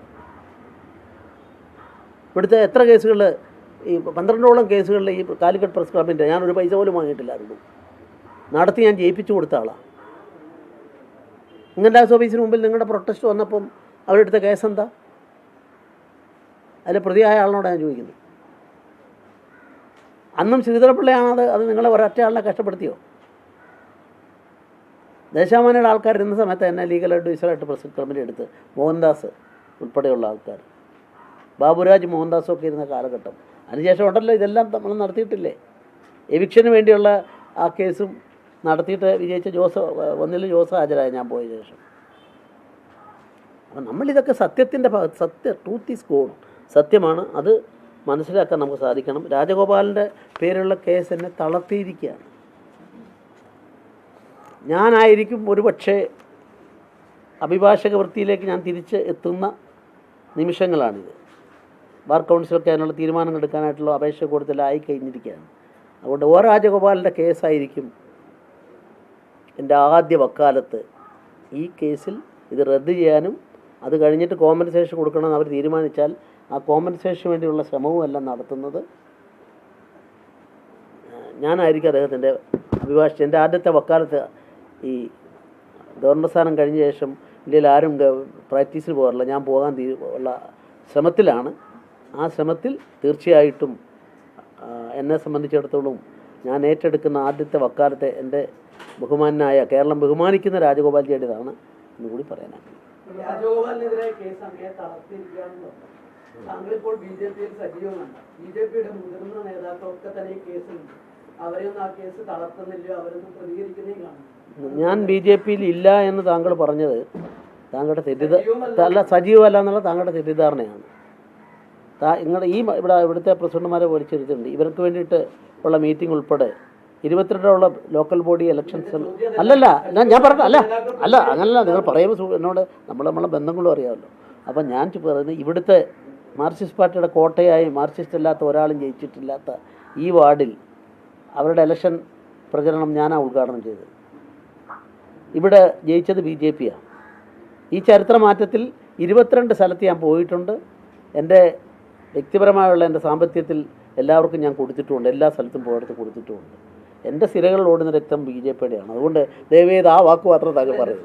Speaker 1: ഇവിടുത്തെ എത്ര കേസുകൾ, ഈ 12ഓളം കേസുകളിൽ ഈ കാലിക്കറ്റ് പ്രസ് ക്ലബിൻ്റെ ഞാനൊരു പൈസ പോലും വാങ്ങിയിട്ടില്ലായിരുന്നു, നടത്തി ഞാൻ ജയിപ്പിച്ചു കൊടുത്ത ആളാണ്. ഇൻകം ടാക്സ് ഓഫീസിന് മുമ്പിൽ നിങ്ങളുടെ പ്രൊട്ടസ്റ്റ് വന്നപ്പം അവരെടുത്ത കേസെന്താ? അതിൽ പ്രതിയായ ആളിനോട് ഞാൻ ചോദിക്കുന്നു. അന്നും ശ്രീധരപിള്ളയാണത്, അത് നിങ്ങളെ ഒരൊറ്റ ആളിനെ കഷ്ടപ്പെടുത്തിയോ? ദേശാമാനയുടെ ആൾക്കാർ ഇരുന്ന സമയത്ത് എന്നെ ലീഗൽ അഡ്വൈസറായിട്ട് പ്രസ് ക്ലബിൻ്റെ അടുത്ത് മോഹൻദാസ് ഉൾപ്പെടെയുള്ള ആൾക്കാർ, ബാബുരാജ് മോഹൻദാസൊക്കെ ഇരുന്ന കാലഘട്ടം. അതിനുശേഷം ഉണ്ടല്ലോ ഇതെല്ലാം നമ്മൾ നടത്തിയിട്ടില്ലേ? എവിക്ഷന് വേണ്ടിയുള്ള ആ കേസും നടത്തിയിട്ട് വിജയിച്ച ഒന്നിലും ജോസ് ഹാജരായ ഞാൻ പോയ ശേഷം. അപ്പം നമ്മളിതൊക്കെ സത്യത്തിൻ്റെ ട്രൂത്ത് ഈസ് ഗോഡ്, സത്യമാണ്, അത് മനസ്സിലാക്കാൻ നമുക്ക് സാധിക്കണം. രാജഗോപാലിൻ്റെ പേരുള്ള കേസ് എന്നെ തളർത്തിയിരിക്കുകയാണ്. ഞാനായിരിക്കും ഒരുപക്ഷെ അഭിഭാഷക വൃത്തിയിലേക്ക് ഞാൻ തിരിച്ച് എത്തുന്ന നിമിഷങ്ങളാണിത്. ബാർ കൗൺസിലൊക്കെ അതിനുള്ള തീരുമാനങ്ങൾ എടുക്കാനായിട്ടുള്ള അപേക്ഷ കൊടുത്തെല്ലാം കഴിഞ്ഞിരിക്കുകയാണ്. അതുകൊണ്ട് രാജഗോപാലിൻ്റെ കേസായിരിക്കും എൻ്റെ ആദ്യ വക്കാലത്ത്. ഈ കേസിൽ ഇത് റദ്ദ് ചെയ്യാനും അത് കഴിഞ്ഞിട്ട് കോമ്പൻസേഷൻ കൊടുക്കണമെന്ന് അവർ തീരുമാനിച്ചാൽ ആ കോമ്പൻസേഷന് വേണ്ടിയുള്ള ശ്രമവും എല്ലാം നടത്തുന്നത് ഞാനായിരിക്കും. അദ്ദേഹത്തിൻ്റെ അഭിഭാഷകൻ. എൻ്റെ ആദ്യത്തെ വക്കാലത്ത് ഈ ഗവർണർ സ്ഥാനം കഴിഞ്ഞ ശേഷം ഇന്ത്യയിൽ ആരും പ്രാക്ടീസിന് പോകാറില്ല, ഞാൻ പോകാൻ ഉള്ള ശ്രമത്തിലാണ്. ആ ശ്രമത്തിൽ തീർച്ചയായിട്ടും എന്നെ സംബന്ധിച്ചിടത്തോളം ഞാൻ ഏറ്റെടുക്കുന്ന ആദ്യത്തെ വക്കാലത്തെ എൻ്റെ ബഹുമാനായ, കേരളം ബഹുമാനിക്കുന്ന രാജഗോപാൽജിയുടേതാണ് എന്ന് കൂടി പറയാനാണ്.
Speaker 2: രാജഗോപാലിനെതിരെ കേസ് അങ്ങേ തളർത്തിയിരിക്കുകയാണെന്ന് താങ്കളിപ്പോൾ BJPയിൽ സജീവമല്ല. BJPയുടെ മുതിർന്ന നേതാക്കളൊക്കെ തന്നെ ഈ കേസുണ്ട്. അവരെയൊന്നും ആ കേസ് തളർത്തുന്നില്ല, അവരൊന്നും പ്രതികരിക്കുന്നേ കാണുന്നു.
Speaker 1: ഞാൻ BJPയിൽ ഇല്ല എന്ന് താങ്കൾ പറഞ്ഞത് താങ്കളുടെ സജീവമല്ല എന്നുള്ള താങ്കളുടെ തെറ്റിദ്ധാരണയാണ്. നിങ്ങളുടെ ഇവിടുത്തെ പ്രസിഡന്റുമാരെ വിളിച്ചിരുത്തിട്ടുണ്ട്. ഇവർക്ക് വേണ്ടിയിട്ട് ഉള്ള മീറ്റിംഗ് ഉൾപ്പെടെ 22 ലോക്കൽ ബോഡി ഇലക്ഷൻസ്. അല്ലല്ല, ഞാൻ പറഞ്ഞ അല്ല അങ്ങനല്ല. നിങ്ങൾ പറയുമ്പോൾ എന്നോട് നമ്മളെ ബന്ധങ്ങളും അറിയാമല്ലോ. അപ്പം ഞാൻ പറയുന്നത്, ഇവിടുത്തെ മാർക്സിസ്റ്റ് പാർട്ടിയുടെ കോട്ടയായി മാർക്സിസ്റ്റ് അല്ലാത്ത ഒരാളും ജയിച്ചിട്ടില്ലാത്ത ഈ വാർഡിൽ അവരുടെ ഇലക്ഷൻ പ്രചരണം ഞാനാണ് ഉദ്ഘാടനം ചെയ്തത്. ഇവിടെ ജയിച്ചത് BJPയാണ്. ഈ ചരിത്രമാറ്റത്തിൽ 22 സ്ഥലത്ത് ഞാൻ പോയിട്ടുണ്ട്. എൻ്റെ വ്യക്തിപരമായുള്ള എൻ്റെ സാമ്പത്തികത്തിൽ എല്ലാവർക്കും ഞാൻ കൊടുത്തിട്ടുമുണ്ട്, എല്ലാ സ്ഥലത്തും പോയെടുത്ത് കൊടുത്തിട്ടുമുണ്ട്. എൻ്റെ സിരകളിൽ ഓടുന്ന രക്തം BJPയുടെയാണ്. അതുകൊണ്ട് ദയവേത് ആ വാക്ക് മാത്രം താങ്കൾ പറയും.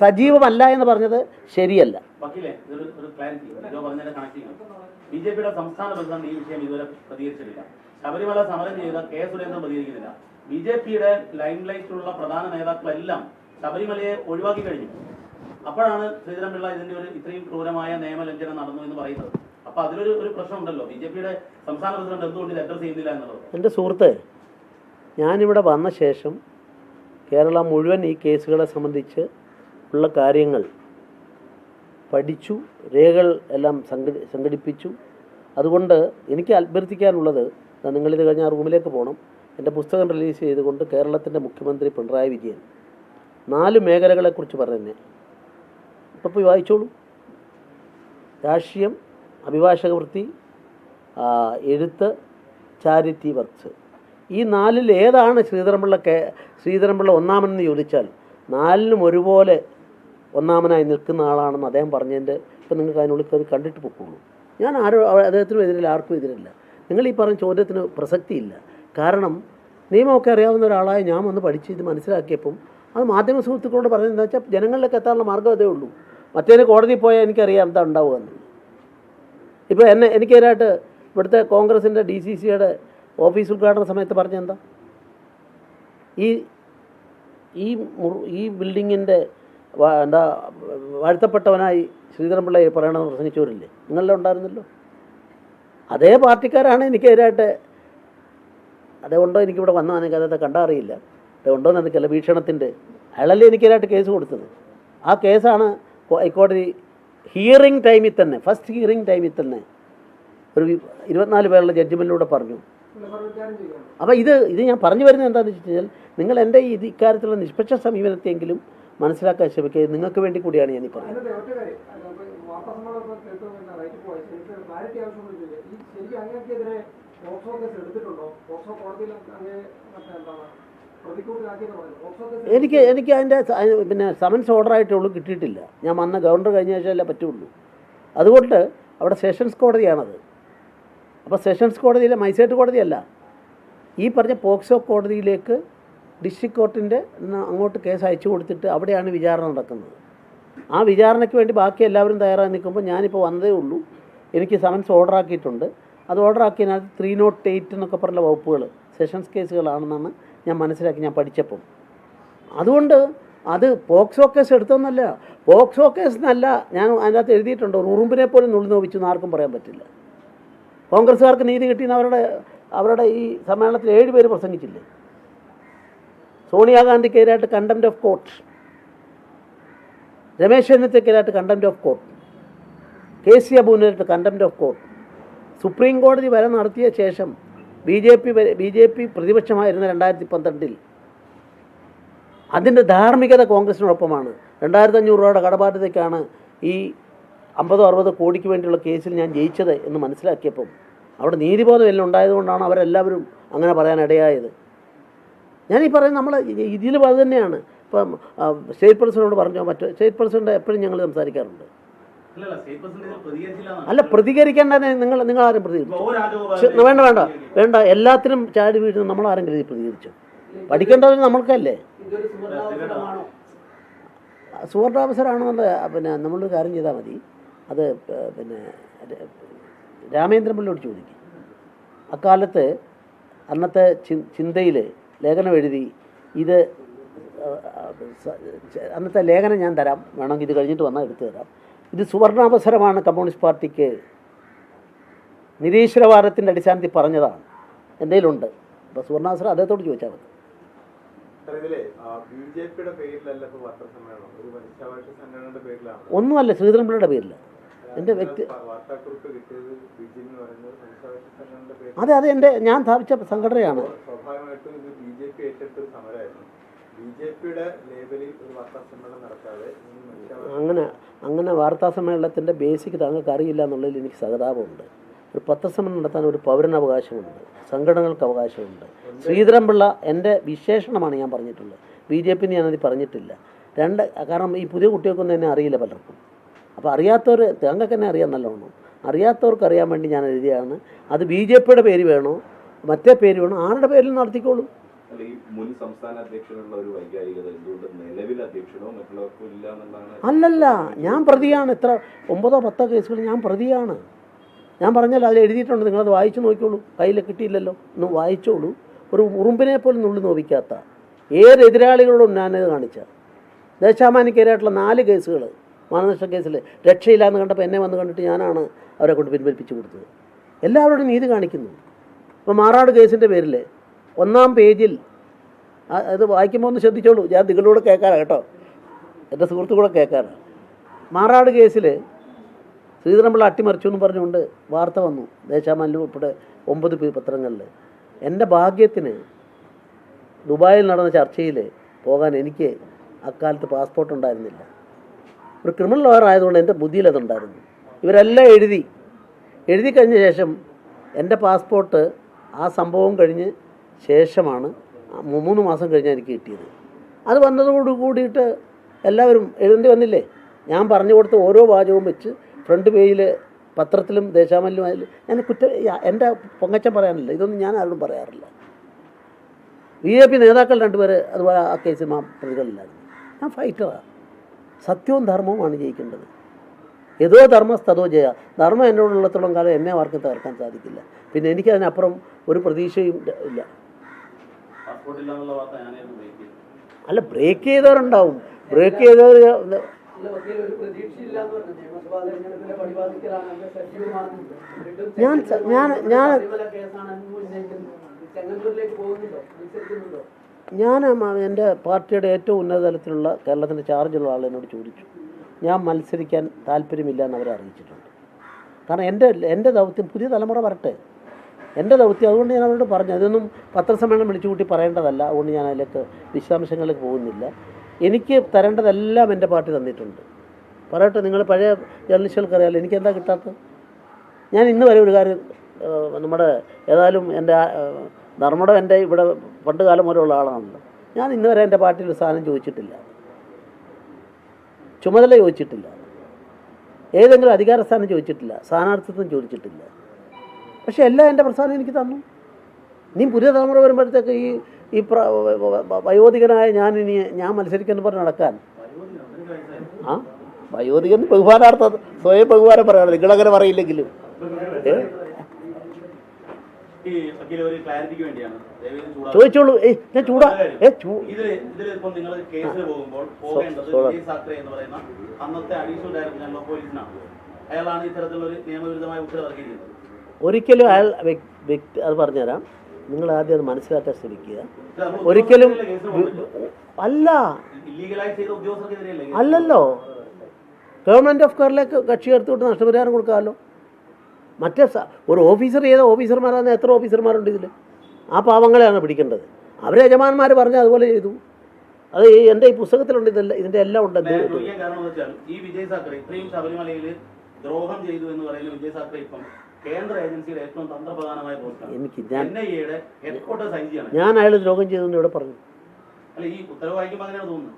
Speaker 1: സജീവമല്ല എന്ന് പറഞ്ഞത് ശരിയല്ല.
Speaker 3: BJPയുടെ സംസ്ഥാന പ്രസിഡന്റ് ഈ വിഷയം ഇതുവരെ പ്രതികരിച്ചിട്ടില്ല. ശബരിമല സമരം ചെയ്ത K. സുരേന്ദ്രൻ പ്രതികരിക്കുന്നില്ല. BJPയുടെ ലൈം ലൈറ്റിലുള്ള പ്രധാന നേതാക്കളെല്ലാം ശബരിമലയെ ഒഴിവാക്കി കഴിഞ്ഞു. അപ്പോഴാണ് ശ്രീധരൻപിള്ള ഇതിന്റെ ഒരു ഇത്രയും ക്രൂരമായ നിയമലംഘനം നടന്നു എന്ന് പറയുന്നത്. അപ്പൊ അതിലൊരു പ്രശ്നമുണ്ടല്ലോ. BJP-യുടെ സംസ്ഥാന പ്രസിഡന്റ് എന്തുകൊണ്ട് ഇത് അഡ്രസ് ചെയ്യുന്നില്ല എന്നുള്ളത്.
Speaker 1: എൻ്റെ സുഹൃത്തെ, ഞാനിവിടെ വന്ന ശേഷം കേരളം മുഴുവൻ ഈ കേസുകളെ സംബന്ധിച്ച് ഉള്ള കാര്യങ്ങൾ പഠിച്ചു, രേഖകൾ എല്ലാം സംഘടിപ്പിച്ചു. അതുകൊണ്ട് എനിക്ക് അഭ്യർത്ഥിക്കാനുള്ളത്, നിങ്ങളിത് കഴിഞ്ഞ ആ റൂമിലേക്ക് പോകണം. എൻ്റെ പുസ്തകം റിലീസ് ചെയ്തുകൊണ്ട് കേരളത്തിൻ്റെ മുഖ്യമന്ത്രി പിണറായി വിജയൻ 4 മേഖലകളെക്കുറിച്ച് പറഞ്ഞതന്നെ ഇപ്പോൾ പോയി വായിച്ചോളൂ. രാഷ്ട്രീയം, അഭിഭാഷക വൃത്തി, എഴുത്ത്, ചാരിറ്റി വർക്ക്സ്. ഈ 4-ൽ ഏതാണ് ശ്രീധരൻപിള്ള ഒന്നാമനെന്ന് ചോദിച്ചാൽ 4-നും ഒരുപോലെ ഒന്നാമനായി നിൽക്കുന്ന ആളാണെന്ന് അദ്ദേഹം പറഞ്ഞതിൻ്റെ ഇപ്പം നിങ്ങൾക്ക് അതിനുള്ളിൽ കണ്ടിട്ട് പൊക്കുള്ളൂ. ഞാൻ അദ്ദേഹത്തിനും എതിരില്ല, ആർക്കും എതിരില്ല. നിങ്ങൾ ഈ പറഞ്ഞ ചോദ്യത്തിന് പ്രസക്തിയില്ല. കാരണം നിയമമൊക്കെ അറിയാവുന്ന ഒരാളായി ഞാൻ വന്ന് പഠിച്ച് ഇത് മനസ്സിലാക്കിയപ്പം അത് മാധ്യമ സുഹൃത്തുക്കളോട് പറഞ്ഞത് എന്താ വെച്ചാൽ ജനങ്ങളിലേക്ക് എത്താനുള്ള മാർഗ്ഗം അതേ ഉള്ളൂ. മറ്റേതിന് കോടതിയിൽ പോയാൽ എനിക്കറിയാം എന്താ ഉണ്ടാവുക എന്ന്. ഇപ്പോൾ എനിക്കെതിരായിട്ട് ഇവിടുത്തെ കോൺഗ്രസിൻ്റെ DCCയുടെ ഓഫീസ് ഉദ്ഘാടന സമയത്ത് പറഞ്ഞെന്താ, ഈ ബിൽഡിങ്ങിൻ്റെ എന്താ വാഴ്ത്തപ്പെട്ടവനായി ശ്രീധരൻപിള്ളയെ പറയണമെന്ന് പ്രസംഗിച്ചവരില്ലേ, നിങ്ങളെല്ലാം ഉണ്ടായിരുന്നല്ലോ. അതേ പാർട്ടിക്കാരാണ് എനിക്കെതിരായിട്ട്. അതുകൊണ്ടോ എനിക്കിവിടെ വന്നാൽ എനിക്ക് അതത്തെ കണ്ടറിയില്ല, അതുകൊണ്ടോന്ന് എനിക്കല്ല, വീക്ഷണത്തിൻ്റെ അയാളല്ലേ എനിക്കെതിരായിട്ട് കേസ് കൊടുത്തത്. ആ കേസാണ് ഹൈക്കോടതി ഹിയറിംഗ് ടൈമിൽ തന്നെ, ഫസ്റ്റ് ഹിയറിംഗ് ടൈമിൽ തന്നെ ഒരു 24 പേരുള്ള ജഡ്ജ്മെൻറ്റിലൂടെ പറഞ്ഞു. അപ്പോൾ ഇത് ഞാൻ പറഞ്ഞു വരുന്നത് എന്താണെന്ന് വെച്ച് കഴിഞ്ഞാൽ, നിങ്ങൾ എൻ്റെ ഇക്കാര്യത്തിലുള്ള നിഷ്പക്ഷ സമീപനത്തെങ്കിലും മനസ്സിലാക്കാൻ ശ്രമിക്കുക. നിങ്ങൾക്ക് വേണ്ടി കൂടിയാണ് ഞാൻ ഈ പറയുന്നത്. എനിക്ക് അതിൻ്റെ പിന്നെ സമൻസ് ഓർഡറായിട്ടുള്ളൂ, കിട്ടിയിട്ടില്ല. ഞാൻ വന്ന ഗവർണർ കഴിഞ്ഞ ശേഷമല്ലേ പറ്റുള്ളൂ. അതുകൊണ്ട് അവിടെ സെഷൻസ് കോടതിയാണത്. അപ്പോൾ സെഷൻസ് കോടതിയിലെ മജിസ്ട്രേറ്റ് കോടതിയല്ല, ഈ പറഞ്ഞ പോക്സോ കോടതിയിലേക്ക് ഡിസ്ട്രിക്ട് കോർട്ടിൻ്റെ അങ്ങോട്ട് കേസ് അയച്ചു കൊടുത്തിട്ട് അവിടെയാണ് വിചാരണ നടക്കുന്നത്. ആ വിചാരണയ്ക്ക് വേണ്ടി ബാക്കി എല്ലാവരും തയ്യാറായി നിൽക്കുമ്പോൾ ഞാനിപ്പോൾ വന്നതേ ഉള്ളൂ. എനിക്ക് സമൻസ് ഓർഡറാക്കിയിട്ടുണ്ട്. അത് ഓർഡറാക്കിയതിനകത്ത് 308 എന്നൊക്കെ പറഞ്ഞ വകുപ്പുകൾ സെഷൻസ് കേസുകളാണെന്നാണ് ഞാൻ മനസ്സിലാക്കി, ഞാൻ പഠിച്ചപ്പം. അതുകൊണ്ട് അത് പോക്സോ കേസ് എടുത്തൊന്നല്ല, പോക്സോ കേസിനല്ല. ഞാൻ അതിനകത്ത് എഴുതിയിട്ടുണ്ട്, ഒരു ഉറുമ്പിനെ പോലും നുള്ളി നോവിച്ചു എന്ന് ആർക്കും പറയാൻ പറ്റില്ല. കോൺഗ്രസ്സുകാർക്ക് നീതി കിട്ടിയെന്ന് അവരുടെ ഈ സമ്മേളനത്തിൽ 7 പേര് പ്രസംഗിച്ചില്ലേ. സോണിയാഗാന്ധിക്കെതിരായിട്ട് കണ്ടംപ്റ്റ് ഓഫ് കോർട്ട്, രമേശ് ചെന്നിത്തലയ്ക്കെതിരായിട്ട് കണ്ടംപ്റ്റ് ഓഫ് കോർട്ട്, KC അബുവിനെതിരായിട്ട് കണ്ടംപ്റ്റ് ഓഫ് കോർട്ട്. സുപ്രീം കോടതി വരെ നടത്തിയ ശേഷം BJP പ്രതിപക്ഷമായിരുന്ന 2012 അതിൻ്റെ ധാർമ്മികത കോൺഗ്രസിനോടൊപ്പമാണ്. 2500 രൂപയുടെ കടബാധ്യതയ്ക്കാണ് ഈ 50-60 കോടിക്ക് വേണ്ടിയുള്ള കേസിൽ ഞാൻ ജയിച്ചത് എന്ന് മനസ്സിലാക്കിയപ്പം അവിടെ നീതിബോധം എല്ലാം ഉണ്ടായതുകൊണ്ടാണ് അവരെല്ലാവരും അങ്ങനെ പറയാനിടയായത്. ഞാനീ പറയുന്നത് നമ്മൾ ഇതിലും അത് തന്നെയാണ്. ഇപ്പം സ്റ്റേറ്റ് പ്രസിഡന്റോട് പറഞ്ഞോ മറ്റോ, സ്റ്റേറ്റ് പ്രസിഡന്റ് എപ്പോഴും ഞങ്ങൾ സംസാരിക്കാറുണ്ട്. അല്ല, പ്രതികരിക്കേണ്ടത് നിങ്ങൾ ആരും പ്രതികരിച്ചു? വേണ്ട, എല്ലാത്തിനും ചാടി വീഴുന്നു. നമ്മളാരും കരുതി പ്രതികരിച്ചു? പഠിക്കേണ്ടത് നമ്മൾക്കല്ലേ. സുവർണാവസരമാണെന്നുള്ള പിന്നെ നമ്മളൊരു കാര്യം ചെയ്താൽ മതി. അത് പിന്നെ രാമേന്ദ്രൻപിള്ളയോട് ചോദിക്കും. അക്കാലത്ത് അന്നത്തെ ചിന്തയിൽ ലേഖനം എഴുതി. ഇത് അന്നത്തെ ലേഖനം ഞാൻ തരാം, വേണമെങ്കിൽ ഇത് കഴിഞ്ഞിട്ട് വന്നാൽ എടുത്തു തരാം. ഇത് സുവർണാവസരമാണ് കമ്മ്യൂണിസ്റ്റ് പാർട്ടിക്ക്, നിരീശ്വരവാദത്തിൻ്റെ അടിസ്ഥാനത്തിൽ പറഞ്ഞതാണ്. എന്തെങ്കിലുമുണ്ട് അപ്പോൾ സുവർണാവസരം അദ്ദേഹത്തോട് ചോദിച്ചാൽ മതി. ഒന്നുമല്ല, ശ്രീധരൻപിള്ളയുടെ പേരില്ല. എൻ്റെ വ്യക്തി അതെ ഞാൻ സ്ഥാപിച്ച സംഘടനയാണ്. അങ്ങനെ വാർത്താ സമ്മേളനത്തിൻ്റെ ബേസിക് താങ്കൾക്ക് അറിയില്ല എന്നുള്ളതിൽ എനിക്ക് സഹതാപമുണ്ട്. ഒരു പത്രസമ്മേളനം നടത്താൻ ഒരു പൗരനവകാശമുണ്ട്, സംഘടനകൾക്ക് അവകാശമുണ്ട്. ശ്രീധരൻപിള്ള എൻ്റെ വിശേഷണമാണ് ഞാൻ പറഞ്ഞിട്ടുള്ളത്. BJP ഞാനത് പറഞ്ഞിട്ടില്ല. കാരണം ഈ പുതിയ കുട്ടികൾക്കൊന്നും എന്നെ അറിയില്ല പലർക്കും. അപ്പോൾ അറിയാത്തവർ, താങ്കൾക്ക് തന്നെ അറിയാൻ നല്ലോണം, അറിയാത്തവർക്ക് അറിയാൻ വേണ്ടി ഞാൻ എഴുതിയാണ്. അത് BJPയുടെ പേര് വേണോ മറ്റേ പേര് വേണോ, ആരുടെ പേരിൽ നടത്തിക്കോളൂ. അല്ലല്ല, ഞാൻ പ്രതിയാണ്. ഇത്ര 9-10 കേസുകൾ ഞാൻ പ്രതിയാണ്. ഞാൻ പറഞ്ഞാൽ അതിൽ എഴുതിയിട്ടുണ്ട്, നിങ്ങളത് വായിച്ചു നോക്കിക്കോളൂ. കയ്യിൽ കിട്ടിയില്ലല്ലോ, ഒന്ന് വായിച്ചോളൂ. ഒരു ഉറുമ്പിനെ പോലും നുള്ളി നോവിക്കാത്ത ഏത് എതിരാളികളോടും ഞാനത് കാണിച്ച. ദേശാമാനിക്കെതിരായിട്ടുള്ള 4 കേസുകൾ, മാനനഷ്ട കേസിൽ രക്ഷയില്ലാന്ന് കണ്ടപ്പോൾ എന്നെ വന്ന് കണ്ടിട്ട് ഞാനാണ് അവരെ കൊണ്ട് പിൻവലിപ്പിച്ചു കൊടുത്തത്. എല്ലാവരോടും നീതി കാണിക്കുന്നു. ഇപ്പോൾ മാറാട് കേസിൻ്റെ പേരിൽ 1-ാം പേജിൽ അത് വായിക്കുമ്പോൾ ഒന്ന് ശ്രദ്ധിച്ചോളൂ, ഞാൻ നിങ്ങളോട് കേൾക്കാനാണ് കേട്ടോ, എൻ്റെ സുഹൃത്തുക്കൂടെ കേൾക്കാനാണ്. മാറാട് കേസിൽ ശ്രീധരൻപിള്ള അട്ടിമറിച്ചു എന്ന് പറഞ്ഞുകൊണ്ട് വാർത്ത വന്നു ദേശാമാനിലും ഉൾപ്പെടെ 9 പത്രങ്ങളിൽ. എൻ്റെ ഭാഗ്യത്തിന് ദുബായിൽ നടന്ന ചർച്ചയിൽ പോകാൻ എനിക്ക് അക്കാലത്ത് പാസ്പോർട്ട് ഉണ്ടായിരുന്നില്ല. ഒരു ക്രിമിനൽ ലോയർ ആയതുകൊണ്ട് എൻ്റെ ബുദ്ധിയിൽ അതുണ്ടായിരുന്നു. ഇവരെല്ലാം എഴുതി കഴിഞ്ഞ ശേഷം എൻ്റെ പാസ്പോർട്ട് ആ സംഭവം കഴിഞ്ഞ് ശേഷമാണ് 3 മാസം കഴിഞ്ഞാൽ എനിക്ക് കിട്ടിയത്. അത് വന്നതോട് കൂടിയിട്ട് എല്ലാവരും എഴുതേണ്ടി വന്നില്ലേ. ഞാൻ പറഞ്ഞു കൊടുത്ത ഓരോ വാചകവും വെച്ച് ഫ്രണ്ട് പേജിൽ പത്രത്തിലും ദേശാമാനിലും ഞാൻ എൻ്റെ പൊങ്ങച്ചം പറയാനില്ല, ഇതൊന്നും ഞാൻ ആരോടും പറയാറില്ല. BJP നേതാക്കൾ 2 പേര് അതുപോലെ ആ കേസിൽ പ്രതികളില്ലായിരുന്നു. ഞാൻ ഫൈറ്ററാണ്. സത്യവും ധർമ്മവുമാണ് ജയിക്കേണ്ടത്. ഏതോ ധർമ്മസ്തതോ ജയ. ധർമ്മം എന്നോടുള്ളത്തോളം കാലം എന്നെ ആർക്കും തകർക്കാൻ സാധിക്കില്ല. പിന്നെ എനിക്കതിനപ്പുറം ഒരു പ്രതീക്ഷയും ഇല്ല. അല്ല, ബ്രേക്ക് ചെയ്തവരുണ്ടാവും. ബ്രേക്ക് ചെയ്തവർ ഞാൻ എൻ്റെ പാർട്ടിയുടെ ഏറ്റവും ഉന്നത തലത്തിലുള്ള കേരളത്തിൻ്റെ ചാർജുള്ള ആൾ എന്നോട് ചോദിച്ചു. ഞാൻ മത്സരിക്കാൻ താല്പര്യമില്ല എന്ന് അവരെ അറിയിച്ചിട്ടുണ്ട്. കാരണം എൻ്റെ ദൗത്യം പുതിയ തലമുറ വരട്ടെ, എൻ്റെ ദൗത്യം. അതുകൊണ്ട് ഞാൻ അവരോട് പറഞ്ഞു, അതൊന്നും പത്രസമ്മേളനം വിളിച്ചു കൂട്ടി പറയേണ്ടതല്ല. അതുകൊണ്ട് ഞാൻ അതിലേക്ക് വിശദാംശങ്ങളിലേക്ക് പോകുന്നില്ല. എനിക്ക് തരേണ്ടതെല്ലാം എൻ്റെ പാർട്ടി തന്നിട്ടുണ്ട്. പറയട്ടെ, നിങ്ങൾ പഴയ ജേർണലിസ്റ്റുകൾക്കറിയാമല്ലോ എനിക്കെന്താ കിട്ടാത്തത്. ഞാൻ ഇന്ന് വരെ ഒരു കാര്യം നമ്മുടെ ഏതായാലും എൻ്റെ ധർമ്മടം എൻ്റെ ഇവിടെ പണ്ട് കാലം മുതലുള്ള ആളാണല്ലോ. ഞാൻ ഇന്ന് വരെ എൻ്റെ പാർട്ടിയിൽ ഒരു സ്ഥാനം ചോദിച്ചിട്ടില്ല, ചുമതല ചോദിച്ചിട്ടില്ല, ഏതെങ്കിലും അധികാര സ്ഥാനം ചോദിച്ചിട്ടില്ല, സ്ഥാനാർത്ഥിത്വം ചോദിച്ചിട്ടില്ല. പക്ഷേ എല്ലാം എൻ്റെ പ്രസ്ഥാനം എനിക്ക് തന്നു. ഇനി പുതിയ തലമുറ വരുമ്പോഴത്തേക്ക് ഈ വയോധികനായ ഞാൻ മത്സരിക്കുമെന്ന് പറഞ്ഞ് നടക്കാൻ വയോധികൻ ബഹുമാനാർത്ഥം സ്വയം ബഹുമാനം പറയാറ്. നിങ്ങളങ്ങനെ പറയില്ലെങ്കിലും ചോദിച്ചോളൂ. ഞാൻ ചൂടാ ഒരിക്കലും അയാൾ വ്യക്തി അത് പറഞ്ഞുതരാം. നിങ്ങൾ ആദ്യം അത് മനസ്സിലാക്കാൻ ശ്രമിക്കുക. ഒരിക്കലും അല്ലല്ലോ ഗവൺമെൻറ് ഓഫ് കേരളക്ക് കക്ഷി എടുത്തുകൊണ്ട് നഷ്ടപരിഹാരം കൊടുക്കാമല്ലോ. മറ്റേ ഒരു ഓഫീസർ ചെയ്ത ഓഫീസർമാരാണ്. എത്ര ഓഫീസർമാരുണ്ട് ഇതിൽ? ആ പാവങ്ങളെയാണ് പിടിക്കേണ്ടത്. അവരെ യജമാനന്മാർ പറഞ്ഞാൽ അതുപോലെ ചെയ്തു. അത് എൻ്റെ ഈ പുസ്തകത്തിലുണ്ട്. ഇതിൻ്റെ എല്ലാം ഉണ്ട്.
Speaker 3: ഈ വിജയ് സാക്കറെ ഇത്രയും ശബരിമലയിൽ ദ്രോഹം ചെയ്തു എന്ന് പറയുന്ന വിജയ് സാക്കറെ ഇപ്പം കേന്ദ്ര ഏജൻസിയുടെ ഏറ്റവും തന്ത്രപ്രധാനമായ
Speaker 1: ഞാൻ അയാൾ ദ്രോഹം ചെയ്തെന്ന് ഇവിടെ പറഞ്ഞു.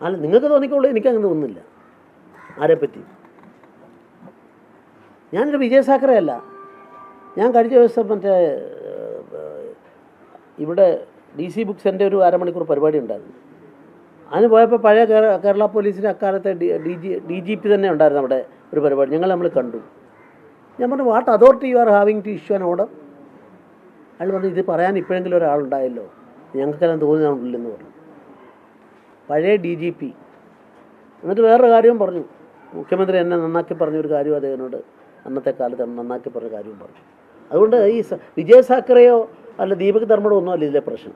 Speaker 1: അല്ല, നിങ്ങൾക്ക് തോന്നിക്കോളൂ, എനിക്കങ്ങനെ തോന്നുന്നില്ല ആരെപ്പറ്റി. ഞാനൊരു വിജയ് സാക്കറെ അല്ല. ഞാൻ കഴിഞ്ഞ ദിവസം മറ്റേ ഇവിടെ DC ബുക്സിൻ്റെ ഒരു അരമണിക്കൂർ പരിപാടി ഉണ്ടായിരുന്നു. അതിന് പോയപ്പോൾ പഴയ കേരള പോലീസിൻ്റെ അക്കാലത്തെ DGP തന്നെ ഉണ്ടായിരുന്നു അവിടെ ഒരു പരിപാടി. നമ്മൾ കണ്ടു. ഞാൻ പറഞ്ഞു, what authority you are having to issue an order? അയാൾ പറഞ്ഞു, ഇത് പറയാൻ ഇപ്പോഴെങ്കിലും ഒരാളുണ്ടായല്ലോ, ഞങ്ങൾക്കെല്ലാം തോന്നിയാണുള്ളെന്ന് പറഞ്ഞു. പഴയ DGP. എന്നിട്ട് വേറൊരു കാര്യവും പറഞ്ഞു. മുഖ്യമന്ത്രി എന്നെ നന്നാക്കി പറഞ്ഞൊരു കാര്യം അദ്ദേഹത്തിനോട് അന്നത്തെ കാലത്ത് നന്നാക്കി പറഞ്ഞ കാര്യവും പറഞ്ഞു. അതുകൊണ്ട് ഈ വിജയ് സാക്കറെയോ അല്ല ദീപക് ധർമ്മടോ ഒന്നും അല്ല ഇതിലെ പ്രശ്നം.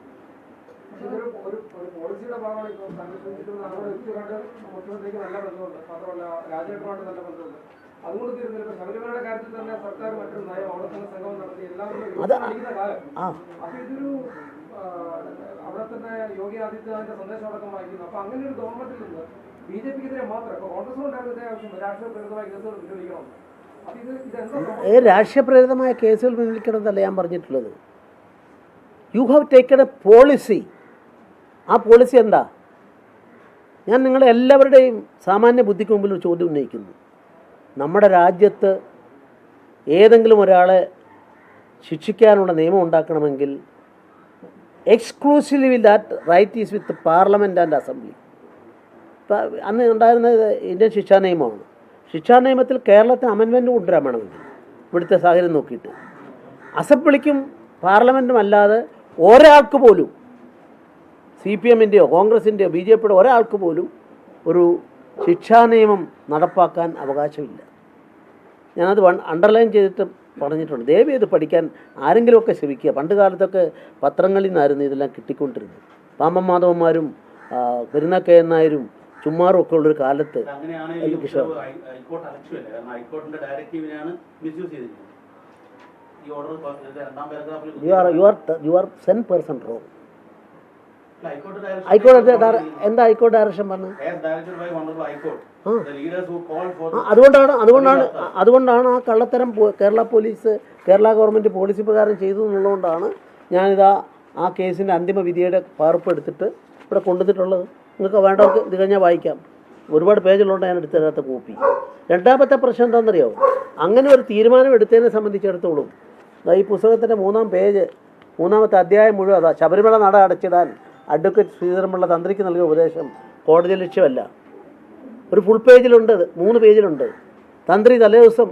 Speaker 1: രാഷ്ട്രീയ പ്രേരിതമായ കേസുകൾ പിൻവലിക്കണമെന്നല്ല ഞാൻ പറഞ്ഞിട്ടുള്ളത്. You have taken A policy. ആ പോളിസി എന്താ? ഞാൻ നിങ്ങളെ എല്ലാവരുടെയും സാമാന്യ ബുദ്ധിക്ക് മുമ്പിൽ ഒരു ചോദ്യം ഉന്നയിക്കുന്നു. നമ്മുടെ രാജ്യത്ത് ഏതെങ്കിലും ഒരാളെ ശിക്ഷിക്കാനുള്ള നിയമം ഉണ്ടാക്കണമെങ്കിൽ exclusively that right is with parliament and assembly. ഇപ്പം അന്ന് ഉണ്ടായിരുന്നത് ഇന്ത്യൻ ശിക്ഷാ നിയമമാണ്. ശിക്ഷാ നിയമത്തിൽ കേരളത്തിന് അമെൻമെൻറ്റ് കൊണ്ടുവരാൻ വേണമെങ്കിൽ ഇവിടുത്തെ സാഹചര്യം നോക്കിയിട്ട് അസംബ്ലിക്കും പാർലമെൻറ്റും അല്ലാതെ ഒരാൾക്ക് പോലും CPM-ൻ്റെയോ കോൺഗ്രസിൻ്റെയോ BJP-യുടെ ഒരാൾക്ക് പോലും ഒരു ശിക്ഷാ നിയമം നടപ്പാക്കാൻ അവകാശമില്ല. ഞാനത് അണ്ടർലൈൻ ചെയ്തിട്ട് പറഞ്ഞിട്ടുണ്ട്. ദയവ് ചെയ്ത് പഠിക്കാൻ ആരെങ്കിലുമൊക്കെ ശ്രമിക്കുക. പണ്ട് കാലത്തൊക്കെ പത്രങ്ങളിൽ നിന്നായിരുന്നു ഇതെല്ലാം കിട്ടിക്കൊണ്ടിരുന്നത്. പാമ്പൻ മാധവന്മാരും പെരുന്നാക്കയ നായരും ചുമ്മാറും ഒക്കെ ഉള്ളൊരു കാലത്ത് യു ആർ 10% റോങ്. ഹൈക്കോടതി എന്താ ഹൈക്കോടതി ഡയറക്ഷൻ പറഞ്ഞു? അതുകൊണ്ടാണ് ആ കള്ളത്തരം Kerala police Kerala government policy പ്രകാരം ചെയ്തു എന്നുള്ളതുകൊണ്ടാണ് ഞാനിതാ ആ കേസിൻ്റെ അന്തിമ വിധിയുടെ പകർപ്പ് എടുത്തിട്ട് ഇവിടെ കൊണ്ടുവന്നിട്ടുള്ളത്. നിങ്ങൾക്ക് വേണ്ടവർക്ക് ഇത് കഴിഞ്ഞാൽ വായിക്കാം. ഒരുപാട് പേജുള്ളതുകൊണ്ട് ഞാൻ എടുത്തു തരാത്ത കോപ്പി. രണ്ടാമത്തെ പ്രശ്നം എന്താണെന്നറിയോ? അങ്ങനെ ഒരു തീരുമാനം എടുത്തതിനെ സംബന്ധിച്ചിടത്തോളം ഈ പുസ്തകത്തിൻ്റെ 3-ാം പേജ് 3-ാമത്തെ അധ്യായം മുഴുവൻ അതാ ശബരിമല നട അടച്ചിടാൻ അഡ്വക്കേറ്റ് ശ്രീധരൻപിള്ള തന്ത്രിക്ക് നൽകിയ ഉപദേശം കോടതി ലക്ഷ്യമല്ല. ഒരു ഫുൾ പേജിലുണ്ട്, 3 പേജിലുണ്ട്. തന്ത്രി തലേദിവസം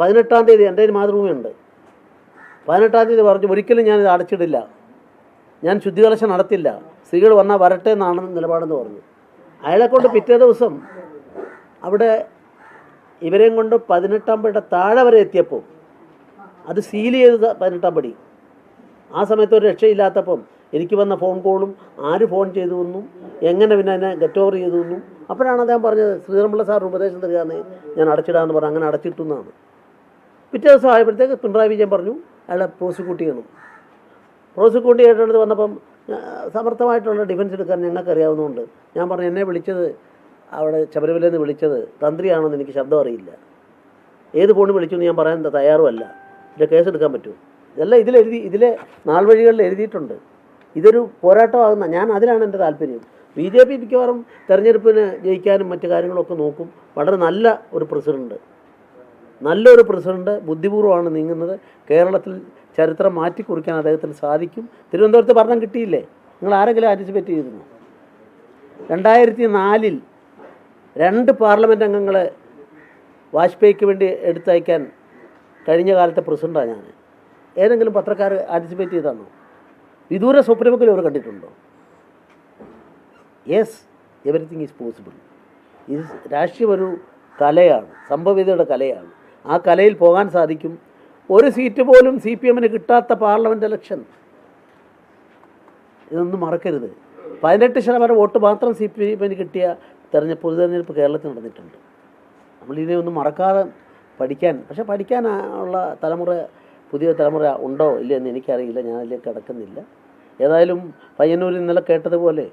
Speaker 1: 18-ാം തീയതി എൻ്റെ മാതൃഭൂമിയുണ്ട്. 18-ാം തീയതി പറഞ്ഞു ഒരിക്കലും ഞാനിത് അടച്ചിടില്ല, ഞാൻ ശുദ്ധികലശം നടത്തില്ല, സ്ത്രീകൾ വന്നാൽ വരട്ടെ എന്നാണ് നിലപാടെന്ന് പറഞ്ഞു. അയാളെ കൊണ്ട് പിറ്റേ ദിവസം അവിടെ ഇവരെയും കൊണ്ട് 18-ാം പടിയുടെ താഴെ വരെ എത്തിയപ്പോൾ അത് സീൽ ചെയ്ത് 18-ാം പടി. ആ സമയത്ത് ഒരു രക്ഷയില്ലാത്തപ്പം എനിക്ക് വന്ന ഫോൺ കോളും ആര് ഫോൺ ചെയ്തു എന്നും എങ്ങനെ പിന്നെ എന്നെ ഗെറ്റ് ഓവർ ചെയ്തു എന്നും അപ്പോഴാണ് അദ്ദേഹം പറഞ്ഞത് ശ്രീധരൻപിള്ള സാർ ഉപദേശം തരികയാണ് ഞാൻ അടച്ചിടാമെന്ന് പറഞ്ഞു. അങ്ങനെ അടച്ചിട്ടു എന്നാണ്. പിറ്റേ ദിവസം ആയപ്പോഴത്തേക്ക് പിണറായി വിജയൻ പറഞ്ഞു അയാളെ പ്രോസിക്യൂട്ട് ചെയ്യണം. പ്രോസിക്യൂട്ട് ചെയ്തിട്ട് വന്നപ്പം സമർത്ഥമായിട്ടുള്ള ഡിഫൻസ് എടുക്കാൻ ഞങ്ങൾക്കറിയാവുന്നതുകൊണ്ട് ഞാൻ പറഞ്ഞു എന്നെ വിളിച്ചത് അവിടെ ശബരിമലയിൽ നിന്ന് വിളിച്ചത് തന്ത്രിയാണെന്ന് എനിക്ക് ശബ്ദം അറിയില്ല, ഏത് ഫോണിൽ വിളിച്ചു എന്ന് ഞാൻ പറയാൻ തയ്യാറുമല്ല, ഇതിൻ്റെ കേസ് എടുക്കാൻ പറ്റുമോ? ഇതെല്ലാം ഇതിലെ നാൾ വഴികളിൽ എഴുതിയിട്ടുണ്ട്. ഇതൊരു പോരാട്ടമാകുന്ന ഞാൻ അതിലാണ് എൻ്റെ താല്പര്യം. BJP മിക്കവാറും തെരഞ്ഞെടുപ്പിന് ജയിക്കാനും മറ്റു കാര്യങ്ങളൊക്കെ നോക്കും. വളരെ നല്ലൊരു പ്രസിഡന്റ് ബുദ്ധിപൂർവ്വമാണ് നീങ്ങുന്നത്. കേരളത്തിൽ ചരിത്രം മാറ്റിക്കുറിക്കാൻ അദ്ദേഹത്തിന് സാധിക്കും. തിരുവനന്തപുരത്ത് ഭരണം കിട്ടിയില്ലേ? നിങ്ങൾ ആരെങ്കിലും ആൻറ്റിസിപ്പേറ്റ് ചെയ്തിരുന്നു? 2004 2 പാർലമെൻറ്റ് അംഗങ്ങളെ വാജ്പേയിക്ക് വേണ്ടി എടുത്തയക്കാൻ കഴിഞ്ഞ കാലത്തെ പ്രസിഡൻ്റാണ് ഞാൻ. ഏതെങ്കിലും പത്രക്കാർ ആൻറ്റിസിപ്പേറ്റ് ചെയ്താണോ? വിദൂര സ്വപ്നമൊക്കെ അവർ കണ്ടിട്ടുണ്ടോ? Yes, everything is possible. ഇത് രാഷ്ട്രീയം ഒരു കലയാണ്, സംഭവ്യതയുടെ കലയാണ്. ആ കലയിൽ പോകാൻ സാധിക്കും. ഒരു സീറ്റ് പോലും CPM-ന് കിട്ടാത്ത പാർലമെൻറ്റ് ഇലക്ഷൻ, ഇതൊന്നും മറക്കരുത്. 18% വോട്ട് മാത്രം CPM-ന് കിട്ടിയ പൊതുതെരഞ്ഞെടുപ്പ് കേരളത്തിൽ നടന്നിട്ടുണ്ട്. നമ്മളിതിനെ ഒന്നും മറക്കാതെ പഠിക്കാൻ, പക്ഷേ പഠിക്കാനുള്ള പുതിയ തലമുറ ഉണ്ടോ ഇല്ല എന്ന് എനിക്കറിയില്ല, ഞാൻ അതിലേക്ക് കടക്കുന്നില്ല. ഏതായാലും പയ്യന്നൂരിൽ ഇന്നലെ കേട്ടതുപോലെ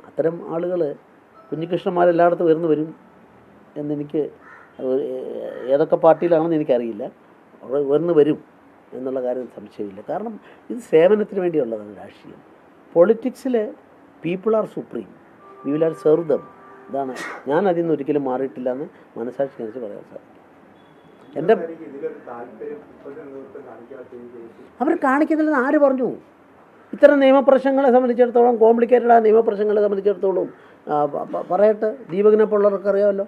Speaker 1: അത്തരം ആളുകൾ കുഞ്ഞികൃഷ്ണന്മാരെല്ലായിടത്തും വരും എന്നെനിക്ക്, ഏതൊക്കെ പാർട്ടിയിലാണെന്ന് എനിക്കറിയില്ല, ഉയർന്നു വരും എന്നുള്ള കാര്യം സംശയമില്ല. കാരണം ഇത് സേവനത്തിന് വേണ്ടിയുള്ളതാണ് രാഷ്ട്രീയം. പൊളിറ്റിക്സിൽ people are supreme, we will are serve them. ഇതാണ് ഞാൻ അതിൽ നിന്ന് ഒരിക്കലും മാറിയിട്ടില്ല എന്ന് മനസ്സാക്ഷി കാണിച്ച് പറയാൻ സാധിക്കും. അവർ കാണിക്കുന്നില്ലെന്ന് ആര് പറഞ്ഞു? ഇത്തരം നിയമപ്രശ്നങ്ങളെ സംബന്ധിച്ചിടത്തോളം, കോംപ്ലിക്കേറ്റഡായ നിയമപ്രശ്നങ്ങളെ സംബന്ധിച്ചിടത്തോളം പറയട്ടെ, ദീപകിനെ പോലുള്ളവർക്ക് അറിയാമല്ലോ.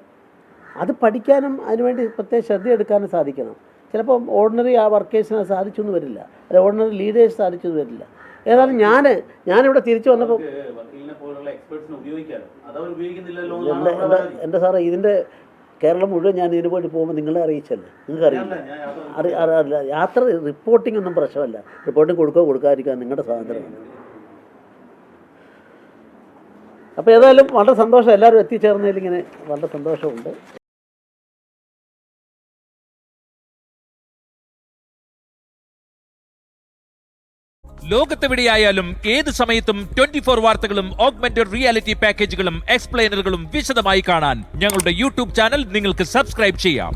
Speaker 1: അത് പഠിക്കാനും അതിനുവേണ്ടി പ്രത്യേക ശ്രദ്ധ എടുക്കാനും സാധിക്കണം. ചിലപ്പം ഓർഡിനറി വർക്കേഴ്സിന് സാധിച്ചൊന്നും വരില്ല, അല്ല ഓർഡിനറി ലീഡേഴ്സ് സാധിച്ചൊന്നും വരില്ല. ഏതായാലും ഞാനിവിടെ തിരിച്ചു വന്നപ്പോൾ എൻ്റെ സാറേ ഇതിൻ്റെ കേരളം മുഴുവൻ ഞാൻ ഇതിനു വേണ്ടി പോകുമ്പോൾ നിങ്ങളെ അറിയിച്ചല്ലേ, നിങ്ങൾക്കറിയില്ല. യാത്ര റിപ്പോർട്ടിംഗ് ഒന്നും പ്രശ്നമല്ല, റിപ്പോർട്ടിംഗ് കൊടുക്കാതിരിക്കാൻ നിങ്ങളുടെ സ്വാതന്ത്ര്യമാണ്. അപ്പോൾ ഏതായാലും വളരെ സന്തോഷം, എല്ലാവരും എത്തിച്ചേർന്നതിൽ ഇങ്ങനെ വളരെ സന്തോഷമുണ്ട്.
Speaker 4: ലോകത്തെവിടെയായാലും ഏത് സമയത്തും 24 വാർത്തകളും ഓഗ്മെന്റഡ് റിയാലിറ്റി പാക്കേജുകളും എക്സ്പ്ലെയിനറുകളും വിശദമായി കാണാൻ ഞങ്ങളുടെ YouTube ചാനൽ നിങ്ങൾക്ക് സബ്സ്ക്രൈബ് ചെയ്യാം.